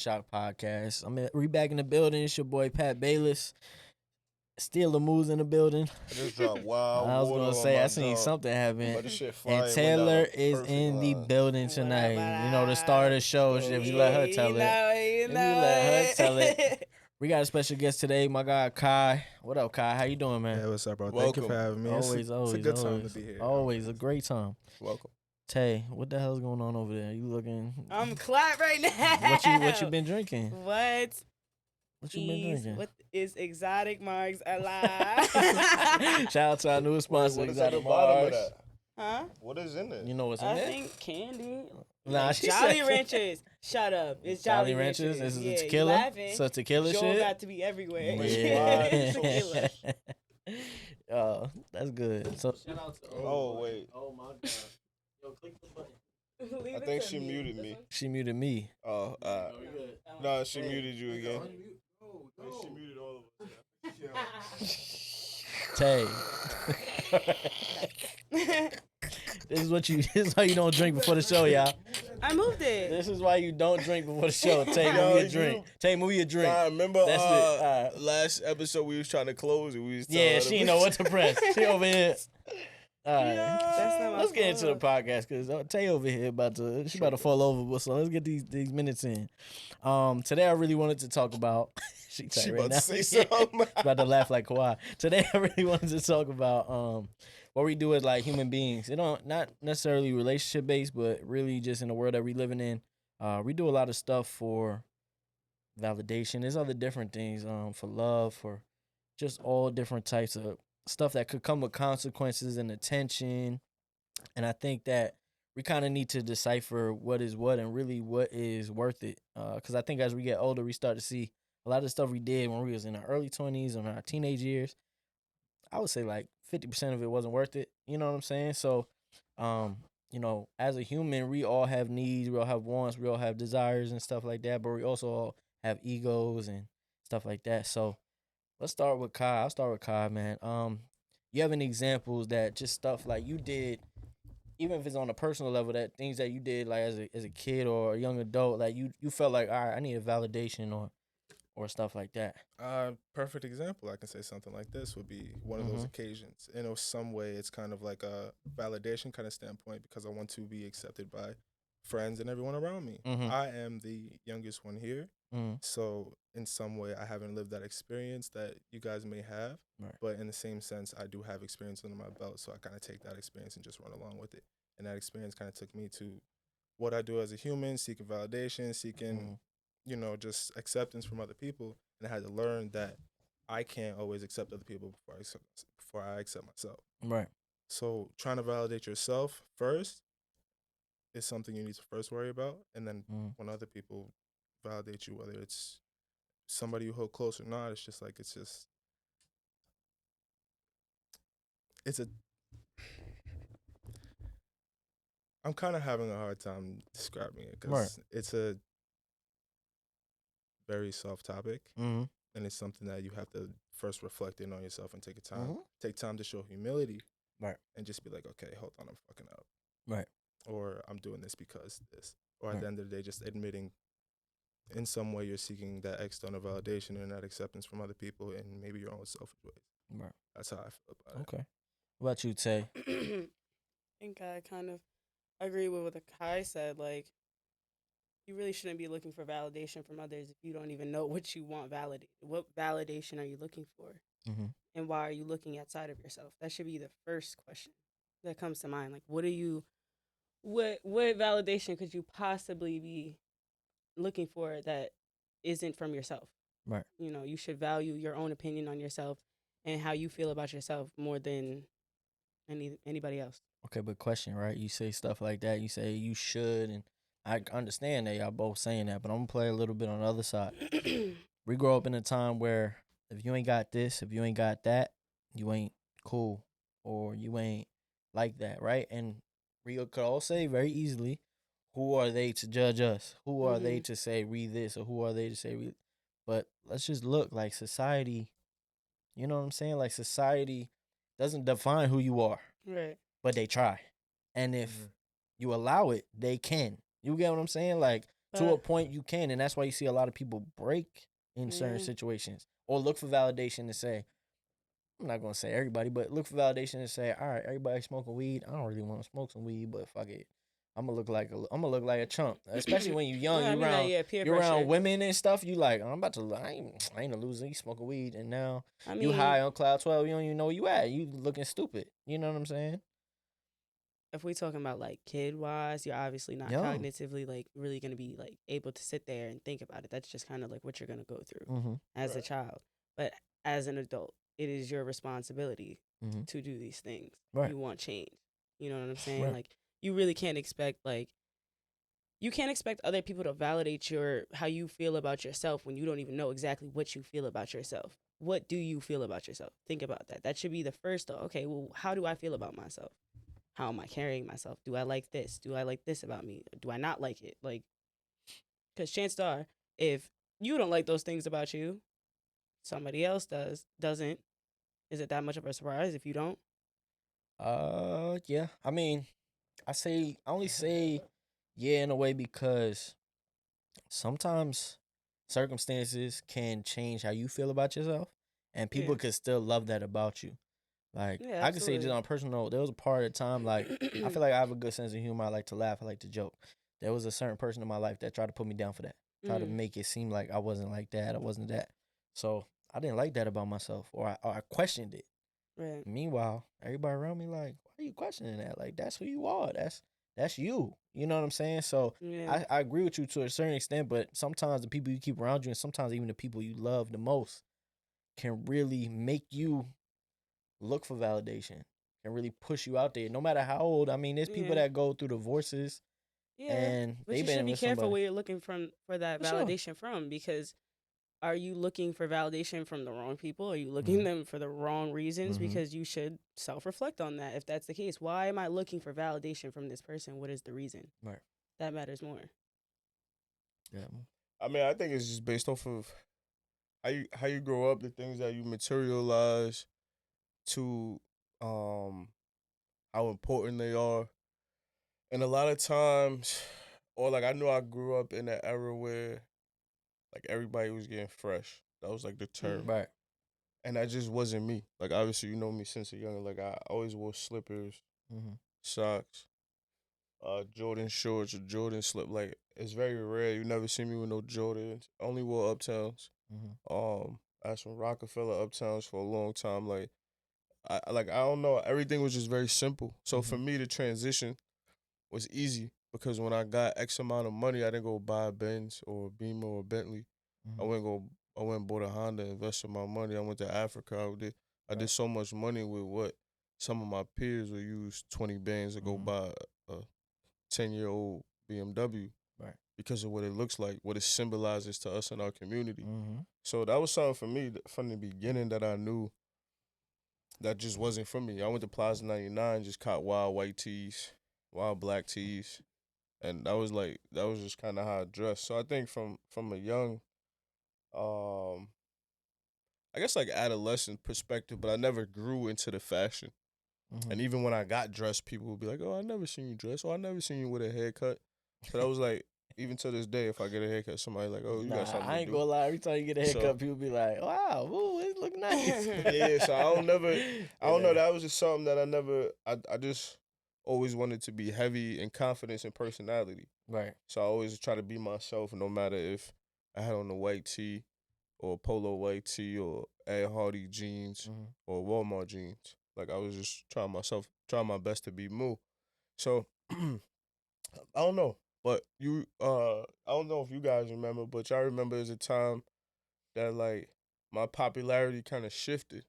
Shock Podcast. We back in the building. It's your boy Pat Bayless. Steeler moves in the building. I just dropped wild I was water gonna on say my I seen junk, something happen. but this shit flying And went down Taylor a is perfect in the line. building tonight. You know the star of the show. If you let her tell it. If you let her tell it. We got a special guest today, my guy Kai. What up, Kai? How you doing, man? Yeah, what's up, bro? Thank Welcome. you for having me. Always, it's a good time to be here. Always a great time. Welcome. Tay, what the hell's going on over there? You looking? I'm clap right now. What you been drinking? What? What you been drinking? What is Exotic Marks alive? Shout out to our new sponsor, What is at the Exotic bottom of Marks. that? Huh? What is in it? You know what's in I there? think candy. Nah, she Jolly said- Ranchers. Shut up. It's Jolly Jolly Ranchers. Ranchers. Is Yeah, it you tequila? laughing. So tequila Joel shit. got to be everywhere. Yeah. Tequila. Oh, that's good. So shout out to. Oh, wait. Oh my god. Yo, click the button. Leave I it think to she me. muted This me. one? She muted me. Oh, no, she muted you again. She muted all of us. Tay. This is why you don't drink before the show, y'all. I moved it. This is why you don't drink before the show. Tay, Yo, move your drink. Tay, move your drink. Nah, remember That's it. Alright. last episode we was trying to close it. We was Yeah, telling she her didn't know what to press. She over here. All right. That's not my Let's get into the fault. podcast because Tay over here about to fall over. So let's get these minutes in. Today I really wanted to talk about. She She right about now. to say something. About to laugh like Kawhi. Today I really wanted to talk about what we do as like human beings. Not necessarily relationship based, but really just in the world that we living in. We do a lot of stuff for validation. There's other different things for love, for just all different types of stuff that could come with consequences and attention. And I think that we kind of need to decipher what is what and really what is worth it. Because I think as we get older, we start to see a lot of stuff we did when we was in our early 20s and our teenage years. I would say like 50% of it wasn't worth it. You know what I'm saying? So, as a human, we all have needs, we all have wants, we all have desires and stuff like that. But we also all have egos and stuff like that. So, let's start with Kai. I'll start with Kai, man. You have any examples that just stuff like you did, even if it's on a personal level, that things that you did like as a kid or a young adult, like you felt like, all right, I need a validation or stuff like that. Perfect example. I can say something like this would be one of those occasions. In some way, it's kind of like a validation kind of standpoint because I want to be accepted by friends and everyone around me. Mhm. I am the youngest one here. Mhm. So in some way, I haven't lived that experience that you guys may have. Right. But in the same sense, I do have experience under my belt. So I kind of take that experience and just run along with it. And that experience kind of took me to what I do as a human, seeking validation, seeking, just acceptance from other people. And I had to learn that I can't always accept other people before I accept myself. Right. So trying to validate yourself first is something you need to first worry about. And then when other people validate you, whether it's somebody you hold close or not, it's I'm kind of having a hard time describing it because it's a very soft topic. Mm-hmm. And it's something that you have to first reflect in on yourself and take time to show humility. Right. And just be like, okay, hold on, I'm fucking up. Right. Or I'm doing this because this. Or at the end of the day, just admitting in some way you're seeking that external validation and that acceptance from other people and maybe your own selfish ways. Right. That's how I feel about it. Okay. What about you, Tay? I think I kind of agree with what Kai said. Like, you really shouldn't be looking for validation from others if you don't even know what you want validated. What validation are you looking for? Mm-hmm. And why are you looking outside of yourself? That should be the first question that comes to mind. Like, what validation could you possibly be looking for that isn't from yourself? Right. You should value your own opinion on yourself and how you feel about yourself more than anybody else. Okay, but question, right? You say stuff like that. You say you should, and I understand that y'all both saying that, but I'm gonna play a little bit on the other side. We grow up in a time where if you ain't got this, if you ain't got that, you ain't cool, or you ain't like that, right? And we could all say very easily, who are they to judge us? Who are they to say read this, or who are they to say read? But let's just look like society. You know what I'm saying? Like society doesn't define who you are, Right. but they try. And if you allow it, they can. You get what I'm saying? Like To a But- point you can, and that's why you see a lot of people break in certain Yeah. situations or look for validation to say, I'm not gonna say everybody, but look for validation to say, all right, everybody smoking weed. I don't really want to smoke some weed, but fuck it. I'm gonna look like a chump, especially when you're young. Well, I You mean, around peer you're around pressure. women and stuff. You like, I ain't a loser. You smoking weed, and now I mean, you high on cloud 12. You don't even know where you at. You looking stupid. You know what I'm saying? if we talking about like kid wise, you're obviously not Young. cognitively like really gonna be like able to sit there and think about it. That's just kind of like what you're gonna go through Mm-hmm. as a Right. child. But as an adult, it is your responsibility Mhm. to do these things. Right. You want change. You know what I'm saying? Right. Like you really can't expect you can't expect other people to validate how you feel about yourself when you don't even know exactly what you feel about yourself. What do you feel about yourself? Think about that. That should be the first thought. Okay, well, how do I feel about myself? How am I carrying myself? Do I like this? Do I like this about me? Do I not like it? Like, because chances are, if you don't like those things about you, somebody else doesn't. Is it that much of a surprise if you don't? Yeah. I mean, I only say yeah in a way because sometimes circumstances can change how you feel about yourself, and people Yeah. could still love that about you. Like Yeah, I could say just absolutely. on a personal note, there was a part of the time like I feel like I have a good sense of humor. I like to laugh. I like to joke. There was a certain person in my life that tried to put me down for that. Tried to Mhm. make it seem like I wasn't like that. I wasn't that. So I didn't like that about myself, or I questioned it. Right. Meanwhile, everybody around me like, why are you questioning that? Like that's who you are. That's you. You know what I'm saying? So Yeah. I agree with you to a certain extent, but sometimes the people you keep around you, and sometimes even the people you love the most, can really make you look for validation. Can really push you out there, no matter how old. I mean, there's people Yeah. that go through divorces Yeah. and But they've you should been be with careful somebody. where you're looking for that For sure. validation from, because are you looking for validation from the wrong people? Are you looking Mhm. them for the wrong reasons? Mhm. Because you should self-reflect on that. If that's the case, why am I looking for validation from this person? What is the reason? Right. That matters more. Yeah. I mean, I think it's just based off of how you grow up, the things that you materialize to how important they are. And a lot of times, or like I know I grew up in an era where like everybody was getting fresh. That was like the term. Right. And that just wasn't me. Like obviously you know me since a young. Like I always wore slippers, Mm-hmm. socks, Jordan shorts or Jordan slip. Like it's very rare. You never see me with no Jordans. I only wore Uptowns. Mm-hmm. I had some Rockefeller Uptowns for a long time. Like I don't know. Everything was just very simple. So for me, the transition was easy because when I got X amount of money, I didn't go buy a Benz or a Beamer or a Bentley. I went and bought a Honda, invested my money. I went to Africa. I did so much money with what some of my peers would use 20 bands to go buy a 10-year-old BMW Right. because of what it looks like, what it symbolizes to us in our community. Mm-hmm. So that was something for me from the beginning that I knew that just wasn't for me. I went to Plaza 99, just caught wild white tees, wild black tees, and that was just kind of how I dressed. So I think from a young, um, I guess like adolescent perspective, but I never grew into the fashion. Mm-hmm. And even when I got dressed, people would be like, "Oh, I never seen you dress. Oh, I never seen you with a haircut." So that was like, even to this day, if I get a haircut, somebody like, "Oh, you Nah, got something I to ain't do." gonna lie. Every time you get a So- haircut, people be like, "Wow, ooh, it look nice." Yeah, so I don't know. Yeah. That was just something that I just always wanted to be heavy in confidence and personality. Right. So I always try to be myself, no matter if I had on a white tee or a polo white tee or Ed Hardy jeans Mm-hmm. or Walmart jeans. Like I was just trying my best to be Moo. So I don't know, but I don't know if you guys remember, but y'all remember there's a time that like my popularity kind of shifted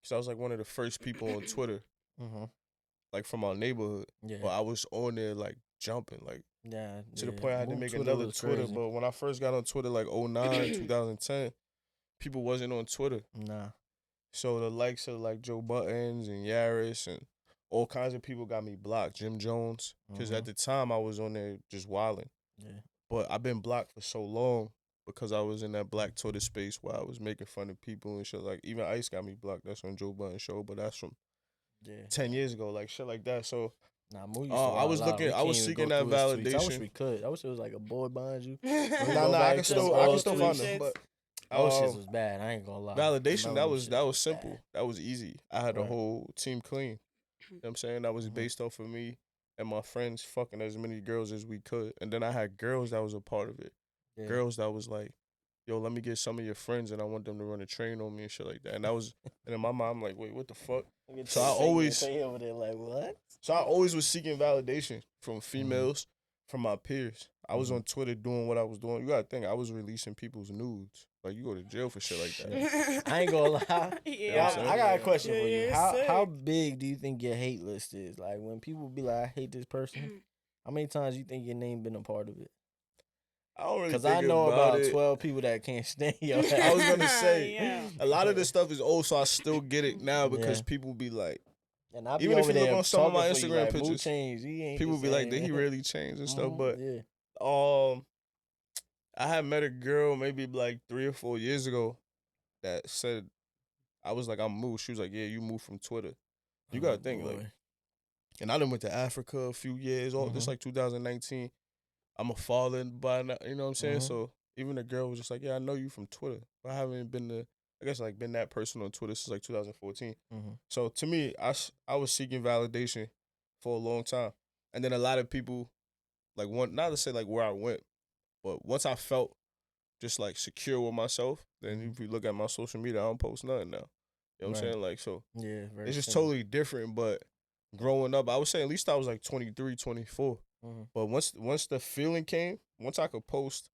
because I was like one of the first people on Twitter, Mm-hmm. like from our neighborhood. Yeah. But I was on there like jumping, like Yeah. to the point I had to make another was Twitter. crazy. But when I first got on Twitter, like 09, 2010, people wasn't on Twitter. Nah. So the likes of like Joe Buttons and Yaris and all kinds of people got me blocked. Jim Jones, because at the time I was on there just wilding. Yeah. But I've been blocked for so long because I was in that black Twitter space where I was making fun of people and shit. Like even Ice got me blocked. That's on Joe Budden show, but that's from Yeah. 10 years ago, like shit like that. So Nah, Moo used to I was wild out. looking. We I can't was even seeking go that through his tweets. I wish validation. we could. I wish it was like a board behind you. Nah, Go I back can to still, the I can old still tweets. find them. But Those shits um, was bad. I ain't gonna lie. validation Some that of them was shits simple. bad. That was easy. I had the Right. whole team clean. You know what I'm saying? That was Mhm. based off of me and my friends fucking as many girls as we could. And then I had girls that was a part of it. Yeah. Girls that was like, yo, let me get some of your friends and I want them to run a train on me and shit like that. And that was, and in my mind, I'm like, wait, what the fuck? So I always, Tay over there like what? so I always was seeking validation from females, from my peers. I was Mhm. on Twitter doing what I was doing. You gotta think, I was releasing people's nudes. Like, you go to jail for shit like that. I ain't gonna lie. Yeah. I got a question Yeah, for you. you're How sick. big do you think your hate list is? Like when people be like, I hate this person. How many times you think your name been a part of it? I don't really Because think I know about about it. 12 people that can't stand your ass. I was gonna say, Yeah. a lot of this stuff is old, so I still get it now because Yeah. people be like, And I be even if over you look there on some of my talking for you, Instagram like, Moo pictures, changed. He ain't people the be like, same, did he man." really change and stuff? Mhm, But yeah. I had met a girl maybe like 3 or 4 years ago that said, I was like, I'm Moo. She was like, yeah, you moved from Twitter. You gotta think, like, boy. and I done went to Africa a few years, all this Mhm. like 2019. I'm a father by now, you know what I'm saying? Mhm. So even the girl was just like, yeah, I know you from Twitter. But I haven't been to, I guess, like, been that person on Twitter since like 2014. Mhm. So to me, I was seeking validation for a long time. And then a lot of people, like, not to say like where I went, but once I felt just like secure with myself, then if you look at my social media, I don't post nothing now. You know what I'm Right. saying? Like, so Yeah, very it's just simple. totally different. But growing up, I would say at least I was like 23, 24. Mhm. But once the feeling came, once I could post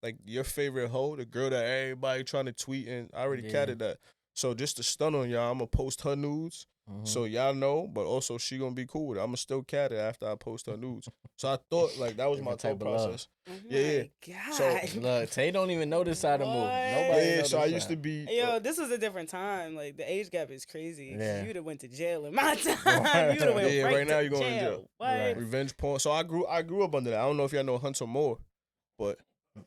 like your favorite hoe, the girl that everybody trying to tweet, and I already Yeah. catted that. So just to stun on y'all, I'm gonna post her nudes, Mhm. so y'all know. But also she gonna be cool with it. I'm gonna still cat it after I post her nudes. So I thought like that was my Different type thought of love. process. Oh Yeah, my So, God. Look, Tay don't even know this side of Moo. What? Nobody Yeah, know so this I used to side. be. Yo, this was a different time. Like the age gap is crazy. Yeah. You'd have went to jail in my time. Right. You'd have went Yeah, right, right now to you going to jail. What? Right. Revenge porn. So I grew up under that. I don't know if y'all know Hunter Moore, but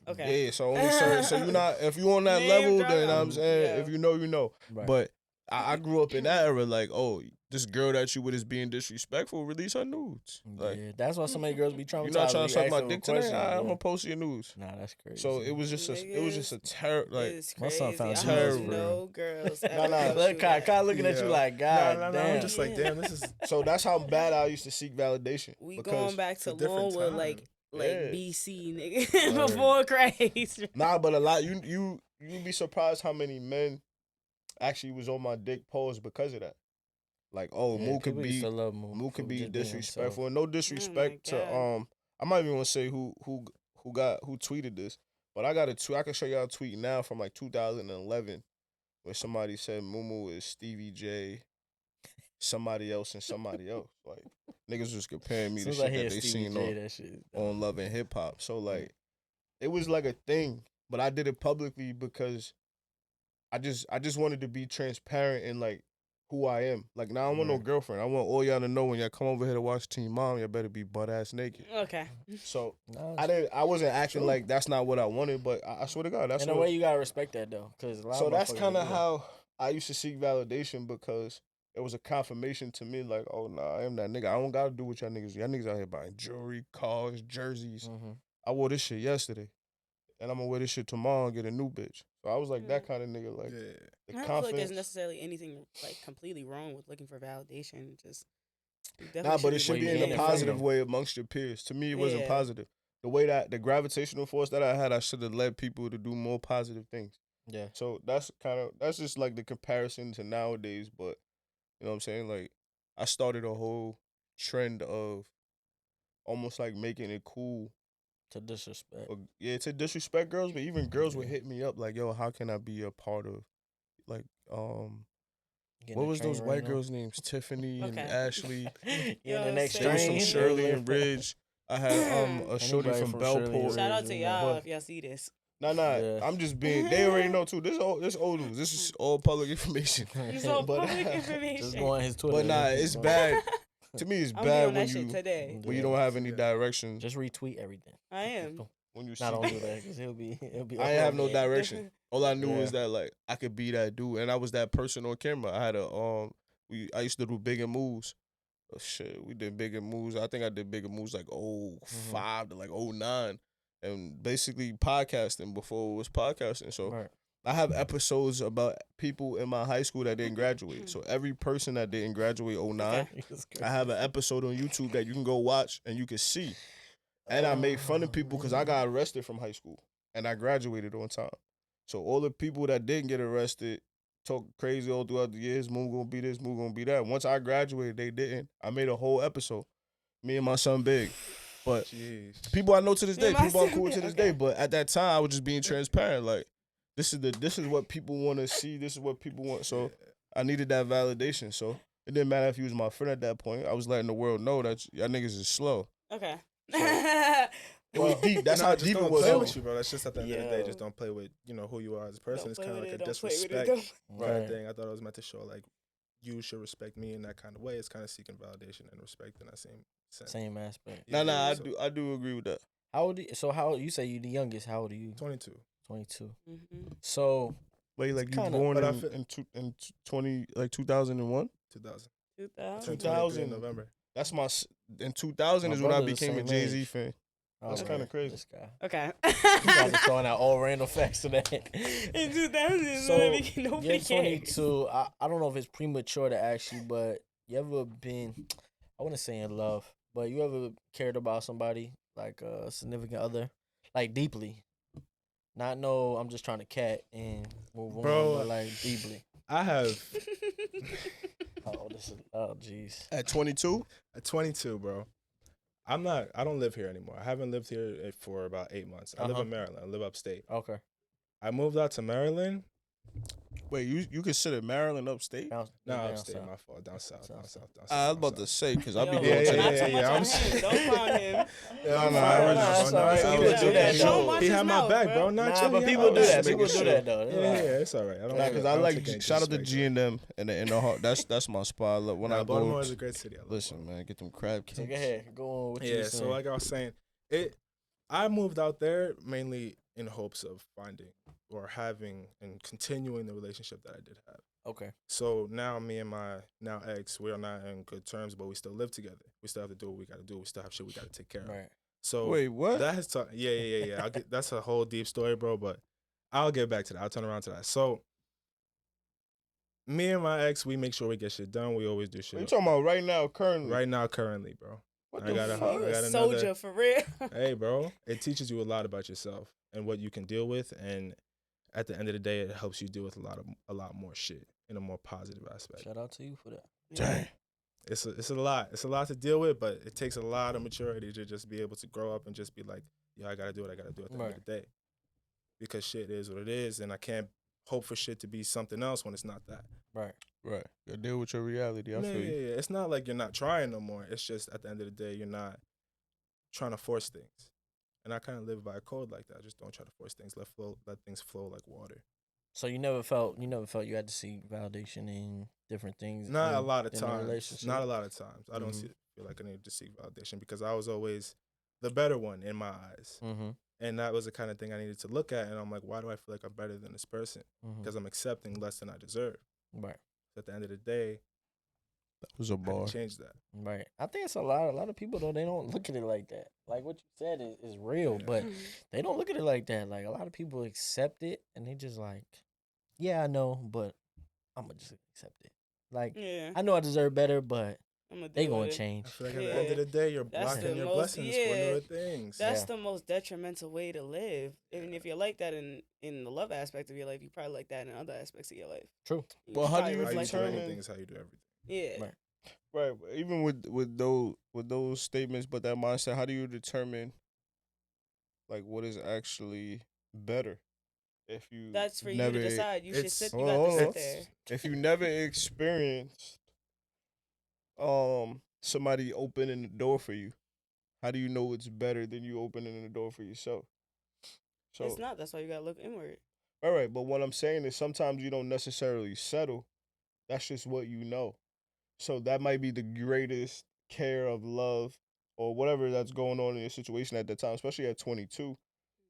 Okay. yeah. So only so you not if you on that Name level, drop. then I'm saying Yeah. if you know, you know. Right. But I grew up in that era. Like, oh, this girl that you with is being disrespectful. Release her nudes. Like, Yeah, that's why so many girls be traumatized. you not trying when to suck ask my them a dick today? question, I'm yeah. gonna post your nudes. Nah, that's crazy. So it was just a terrible like. It's My crazy. son found I Jesus don't for know girls. Nah, ever nah. go Look, through Kai that. looking at you Yeah. like, God Nah, damn. I'm just like, damn, this is So that's how bad I used to seek validation. We because going back it's to a different Longwood, time. like Yeah. BC, nigga, before Christ. Nah, but a lot you be surprised how many men actually was on my dick pose because of that. Like, oh, Yeah, Moo could people used be to love Moo. Moo for could be just being disrespectful. himself. And no disrespect to God. I'm not even gonna say who tweeted this, but I got a tweet. I can show y'all a tweet now from like 2011 where somebody said Moo is Stevie J, somebody else, and somebody else. Like, niggas was comparing me As to soon as I shit hear that they Stevie seen J, that shit is on dumb. Love and Hip Hop. So like, it was like a thing, but I did it publicly because I just wanted to be transparent in like who I am. Like, now I don't want no Right. girlfriend. I want all y'all to know when y'all come over here to watch Teen Mom, y'all better be butt ass naked. Okay. So Nah, I wasn't acting true. like that's not what I wanted, but I swear to God, that's in a what. way, you gotta respect that though, because So that's kind of how I used to seek validation because it was a confirmation to me, like, oh nah, I am that nigga. I don't gotta do what y'all niggas. Y'all niggas out here buying jewelry, cars, jerseys. I wore this shit yesterday, and I'm gonna wear this shit tomorrow and get a new bitch. So I was like that kind of nigga, like yeah. the I don't feel like confidence. there's necessarily anything like completely wrong with looking for validation. Just you Nah, definitely but it should Where be you in getting a it from, positive though. way amongst your peers. To me, it wasn't Yeah. positive. The way that the gravitational force that I had, I should have led people to do more positive things. Yeah. So that's just like the comparison to nowadays. But you know what I'm saying? Like, I started a whole trend of almost like making it cool. To disrespect. Yeah, to disrespect girls, but even girls would Yeah. hit me up like, "Yo, how can I be a part of like Getting what a was train those ran white on. girls' names? Tiffany and Okay. Ashley. Getting Yo, the next same. There was some train. Shirley and Ridge. I had a shorty Anybody from from Shirley and Bellport. Ridge. Shout out to you know. y'all But- if y'all see this. Nah, Yeah. I'm just being. They already know too. This old news. This is all public information. It's all But- public information. Just go on his Twitter. But nah, and it's just- bad. To me, it's I'm bad on when that shit you today. when you Yeah. don't have any Yeah. direction. Just retweet everything. I am. When you see, Nah, don't do that because he'll be. I ain't have no all over it. direction. All I knew was Yeah. that like I could be that dude, and I was that person on camera. I had a I used to do bigger moves, Oh, shit, we did bigger moves. I think I did bigger moves like 05 to like 09. And basically podcasting before it was podcasting. So Right. I have episodes about people in my high school that didn't graduate. So every person that didn't graduate 09, Okay. I have an episode on YouTube that you can go watch and you can see. And I made fun of people because I got arrested from high school and I graduated on time. So all the people that didn't get arrested talk crazy all throughout the years. Moon gonna be this, Moon gonna be that. Once I graduated, they didn't. I made a whole episode. Me and my son Big. But Jeez. people I know to this Me and day, my people I'm son cool Big, to this okay. day. But at that time, I was just being transparent. Like this is what people want to see. This is what people want. So I needed that validation. So it didn't matter if he was my friend at that point. I was letting the world know that y'all niggas is slow. Okay. It was deep. That's how just deep it don't was. play though. with you, bro. That's just at the end of the day. Just Yo. don't play with who you are as a person. Don't It's play kind of with like it, a don't play with it, disrespect don't- kind Right. of thing. I thought it was meant to show like you should respect me in that kind of way. It's kind of seeking validation and respect in that same sense. Same aspect. Nah, Yeah, I so- I do agree with that. How old? How you say you the youngest? How old are you? 22. 22. Mhm. So Wait, like you kinda- born But I in, feel- in 2001? 2000. 2000. 23 in November. That's in 2000 My is when I brother the became a same Jay-Z age. fan. That's okay, kinda crazy. This guy. Okay. You guys are throwing out all random facts today. In 2000, So, nobody you're cares. 22. I don't know if it's premature to ask you, but you ever been, I wouldn't say in love, but you ever cared about somebody, like a significant other, like deeply? Not no, I'm just trying to cat and move Bro. on, but like deeply. I have Oh, jeez. At 22? at 22, bro. I don't live here anymore. I haven't lived here for about 8 months. I live Uh-huh. in Maryland. I live upstate. Okay. I moved out to Maryland. Wait, you consider Maryland upstate? Down, No, down upstate, south. my fault. Down south, down South. south, down south. I was down about to south. say, because I be Yo, going Yeah, to yeah, not yeah, so much yeah, on I'm him. Don't clown him. Yeah, Nah, nah, I I was already just- know. all right. Nah, People nah, do that, nah, though. nah. He Watch had his my mouth, back, bro. bro. Not Nah, you. but Yeah, people I do was that. just People making do sure. that though. Yeah, yeah, it's all right. I don't. Nah, because I don't like take any shout out to disrespect, G and them in the heart. That's my spot. Look, when Nah, I Baltimore go, is a great city. I love listen, Baltimore. man, get them crab cakes. So go ahead. Go on. What you Yeah, was so saying. like I was saying, I moved out there mainly in hopes of finding or having and continuing the relationship that I did have. Okay. So now me and my now ex, we are not in good terms, but we still live together. We still have to do what we got to do. We still have shit we got to take care of. Right. So Wait, what? that has yeah. That's a whole deep story, bro. But I'll get back to that. I'll turn around to that. So me and my ex, we make sure we get shit done. We always do What you shit. talking about right now, currently? Right now, currently, bro. What I the gotta- fuck? I You a got soldier another- for real. Hey, bro, it teaches you a lot about yourself and what you can deal with, and at the end of the day, it helps you deal with a lot more shit in a more positive aspect. Shout out to you for that. Dang. It's a lot. It's a lot to deal with, but it takes a lot of maturity to just be able to grow up and just be like, yeah, I gotta do what I gotta do at the end of the day, because shit is what it is, and I can't hope for shit to be something else when it's not that. Right. Right. You gotta deal with your reality. I Yeah, feel you. yeah. It's not like you're not trying no more. It's just at the end of the day, you're not trying to force things. And I kind of live by a code like that. Just don't try to force things. Let things flow like water. So you never felt you had to seek validation in different things. Not a in- lot of in a times. relationship? Not a lot of times. I don't Mhm. feel like I need to seek validation because I was always the better one in my eyes. Mm-hmm. And that was the kind of thing I needed to look at. And I'm like, why do I feel like I'm better than this person? Mm-hmm. Because I'm accepting less than I deserve. Right. At the end of the day, That was a I had bar. to change that. Right. I think it's a lot of people though, they don't look at it like that. Like what you said is real, Yeah. but they don't look at it like that. Like a lot of people accept it and they just like, yeah, I know, but I'm gonna just accept it. Like Yeah. I know I deserve better, but I'm gonna they deal gonna with it. change. I feel like at the end Yeah. of the day, you're That's blocking the your most- blessings for yeah. newer things. That's Yeah. the most detrimental way to live. Even if you're like that in the love aspect of your life, you probably like that in other aspects of your life. True. You Well, how do probably you how you reflect do on determine- it. anything is how you do everything. Yeah. Right. Right. But even with those statements, but that mindset, how do you determine like what is actually better? If you That's for you never, to decide. You should it's- sit. You hold got on, to hold sit on. there. If you never experienced somebody opening the door for you, how do you know it's better than you opening the door for yourself? So It's not. That's why you gotta look inward. all right, but what I'm saying is sometimes you don't necessarily settle. That's just what you know. So that might be the greatest care of love or whatever that's going on in your situation at the time, especially at 22.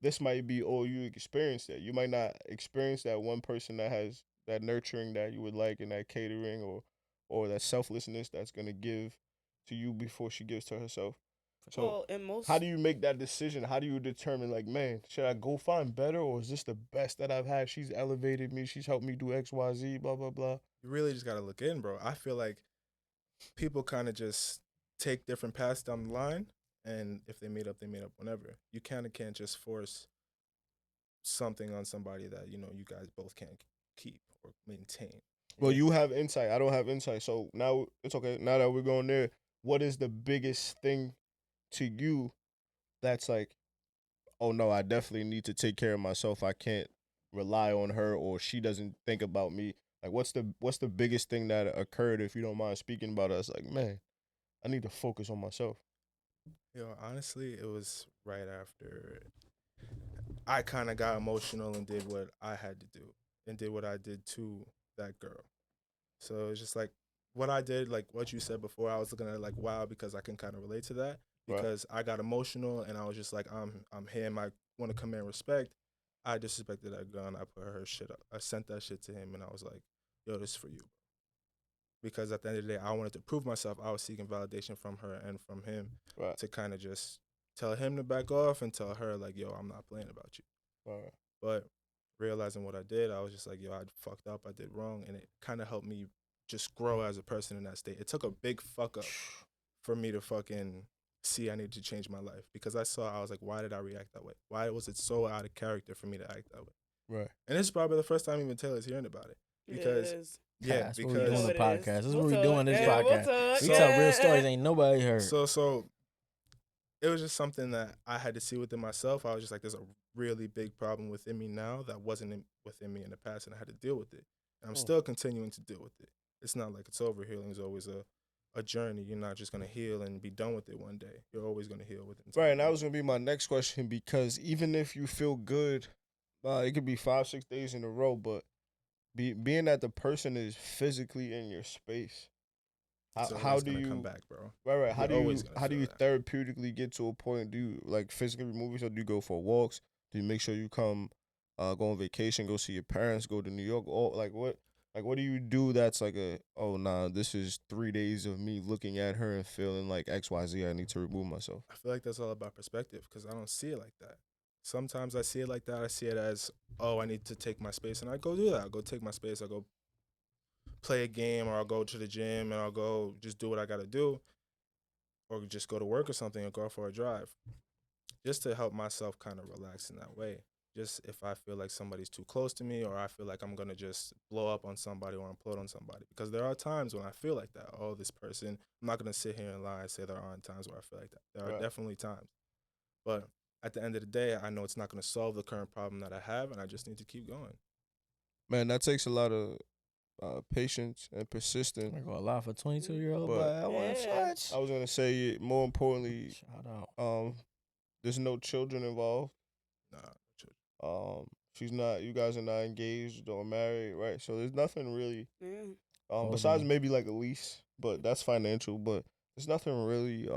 This might be all you experience that. You might not experience that one person that has that nurturing that you would like and that catering or that selflessness that's gonna give to you before she gives to herself. So Well, in most how do you make that decision? How do you determine, like, man, should I go find better, or is this the best that I've had? She's elevated me. She's helped me do X, Y, Z, blah, blah, blah. You really just gotta look in, bro. I feel like people kind of just take different paths down the line, and if they meet up, they meet up whenever. You kind of can't just force something on somebody that you guys both can't keep or maintain. Well, you have insight. I don't have insight. So now it's okay. Now that we're going there, what is the biggest thing to you that's like, oh no, I definitely need to take care of myself. I can't rely on her, or she doesn't think about me. Like, what's the biggest thing that occurred, if you don't mind speaking about us? Like, man, I need to focus on myself. Honestly, it was right after I kind of got emotional and did what I had to do and did what I did to that girl. So it's just like what I did, like what you said before. I was looking at it like, wow, because I can kind of relate to that Right. because I got emotional and I was just like, I'm him. I want to command respect. I disrespected that girl and I put her shit up. I sent that shit to him and I was like, yo, this is for you. Because at the end of the day, I wanted to prove myself. I was seeking validation from her and from him Right. to kind of just tell him to back off and tell her like, yo, I'm not playing about you. Right. But realizing what I did, I was just like, yo, I fucked up. I did wrong. And it kind of helped me just grow as a person in that state. It took a big fuck up for me to fucking see I needed to change my life because I was like, why did I react that way? Why was it so out of character for me to act that way? Right. And it's probably the first time even Taylor's hearing about it. Because That's what we because doing the it is. podcast. That's what We'll we talk. doing this Yeah, we'll podcast. talk. We tell real Yeah. stories ain't nobody heard. so it was just something that I had to see within myself. I was just like, there's a really big problem within me now that wasn't within me in the past, and I had to deal with it. And I'm still continuing to deal with it. It's not like it's over. Healing is always a journey. You're not just gonna heal and be done with it one day. You're always gonna heal with it. Right, and that was gonna be my next question, because even if you feel good, it could be 5-6 days in a row, but being that the person is physically in your space, how do you come back, bro? right? How You're do you always gonna feel that. therapeutically get to a point? Do you like physically remove yourself? Do you go for walks? Do you make sure you come, go on vacation, go see your parents, go to New York? Or what do you do that's like oh nah, this is 3 days of me looking at her and feeling like XYZ, I need to remove myself. I feel like that's all about perspective because I don't see it like that. Sometimes I see it like that. I see it as, oh, I need to take my space, and I go do that. I go take my space. I go play a game, or I'll go to the gym, and I'll go just do what I got to do, or just go to work or something, or go for a drive, just to help myself kind of relax in that way. Just if I feel like somebody's too close to me, or I feel like I'm gonna just blow up on somebody or implode on somebody, because there are times when I feel like that. Oh, this person. I'm not gonna sit here and lie and say there aren't times where I feel like that. There are Right. definitely times, but at the end of the day, I know it's not gonna solve the current problem that I have, and I just need to keep going. Man, that takes a lot of patience and I'm persistence. gonna go a lot for 22-year-old, But- but I want Yeah. touch. I was gonna say, more importantly, Shout out. there's no children involved. Nah, She's not. You guys are not engaged or married, right? So there's nothing really. Yeah. Besides Holding. maybe like a lease, but that's financial. But there's nothing really,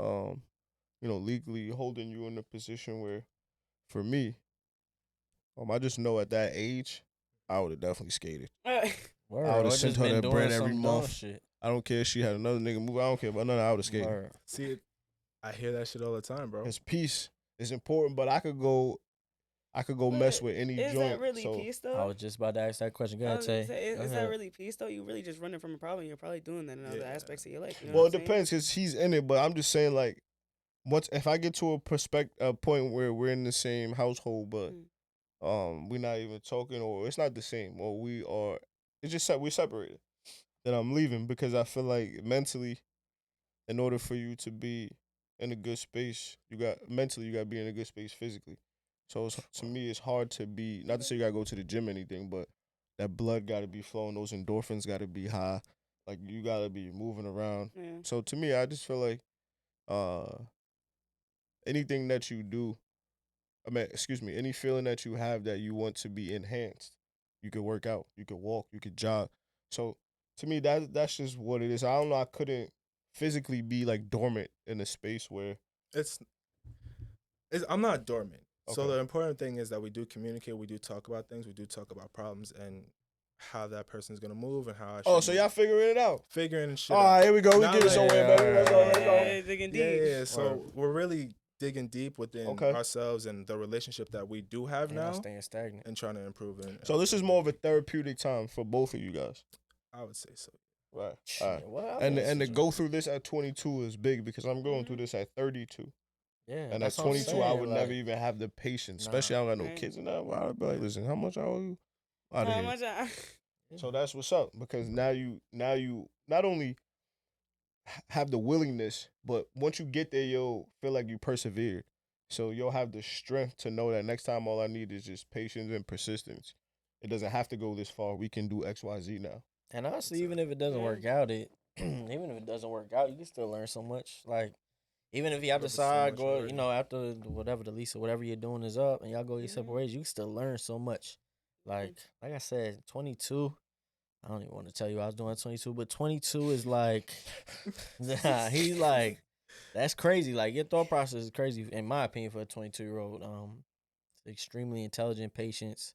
legally holding you in a position where, for me, I just know at that age, I would have definitely skated. Word, I would've or sent just her been that doing bread every some dumb month. Shit. I don't care if she had another nigga move. I don't care about none. I would have skated. Word. see, I hear that shit all the time, bro. Because peace is important, but I could go mess But with any Is joint. that really so peace I though? was just about to ask that question. Go I ahead, was gonna Tay. say, Go is that ahead. really peace though? You really just running from a problem. You're probably doing that in other Yeah. aspects of your life. You know Well, what it I'm saying? depends because he's in it, but I'm just saying, like, once if I get to a point where we're in the same household, but we're not even talking, or it's not the same, or it's just we're separated, then I'm leaving, because I feel like mentally, in order for you to be in a good space, you got to be in a good space physically. So to me, it's hard to be, not to say you gotta go to the gym or anything, but that blood gotta be flowing, those endorphins gotta be high, like you gotta be moving around. Yeah. So to me, I just feel like anything that you do, any feeling that you have that you want to be enhanced, you could work out, you could walk, you could jog. So to me, that's just what it is. I don't know. I couldn't physically be like dormant in a space where It's I'm not dormant. So Okay. the important thing is that we do communicate, we do talk about things, we do talk about problems, and how that person's gonna move and how I should. Oh, so y'all figuring it out? figuring shit. All right, here we go. We Now get it that- somewhere, baby. Let's go. Let's go. Yeah, digging deep. Yeah. So we're really digging deep within Okay. ourselves and the relationship that we do have And not now, staying stagnant. and trying to improve it. So this is more of a therapeutic time for both of you guys. I would say so. Right. Shit, All right. well, I And mean, to it's- go through this at 22 is big because I'm going through this at 32. yeah, And at that's what I'm 22, I saying, would like, never even have the patience, Nah. especially I don't got no Right. kids and that. I'd be like, listen, how much I owe you? Out of How here. much I- So that's what's up because now you not only have the willingness, but once you get there, you'll feel like you persevered. So you'll have the strength to know that next time all I need is just patience and persistence. It doesn't have to go this far. We can do X, Y, Z now. And honestly, even if it doesn't Yeah. work out, even if it doesn't work out, you can still learn so much. Like, even if y'all But there's so decide much go, already. after whatever the lease or whatever you're doing is up, and y'all go your separate Mhm. ways, you can still learn so much. Like I said, 22. I don't even want to tell you I was doing 22, but 22 is like, he's like, that's crazy. Like your thought process is crazy, in my opinion, for a 22-year-old. Extremely intelligent, patience.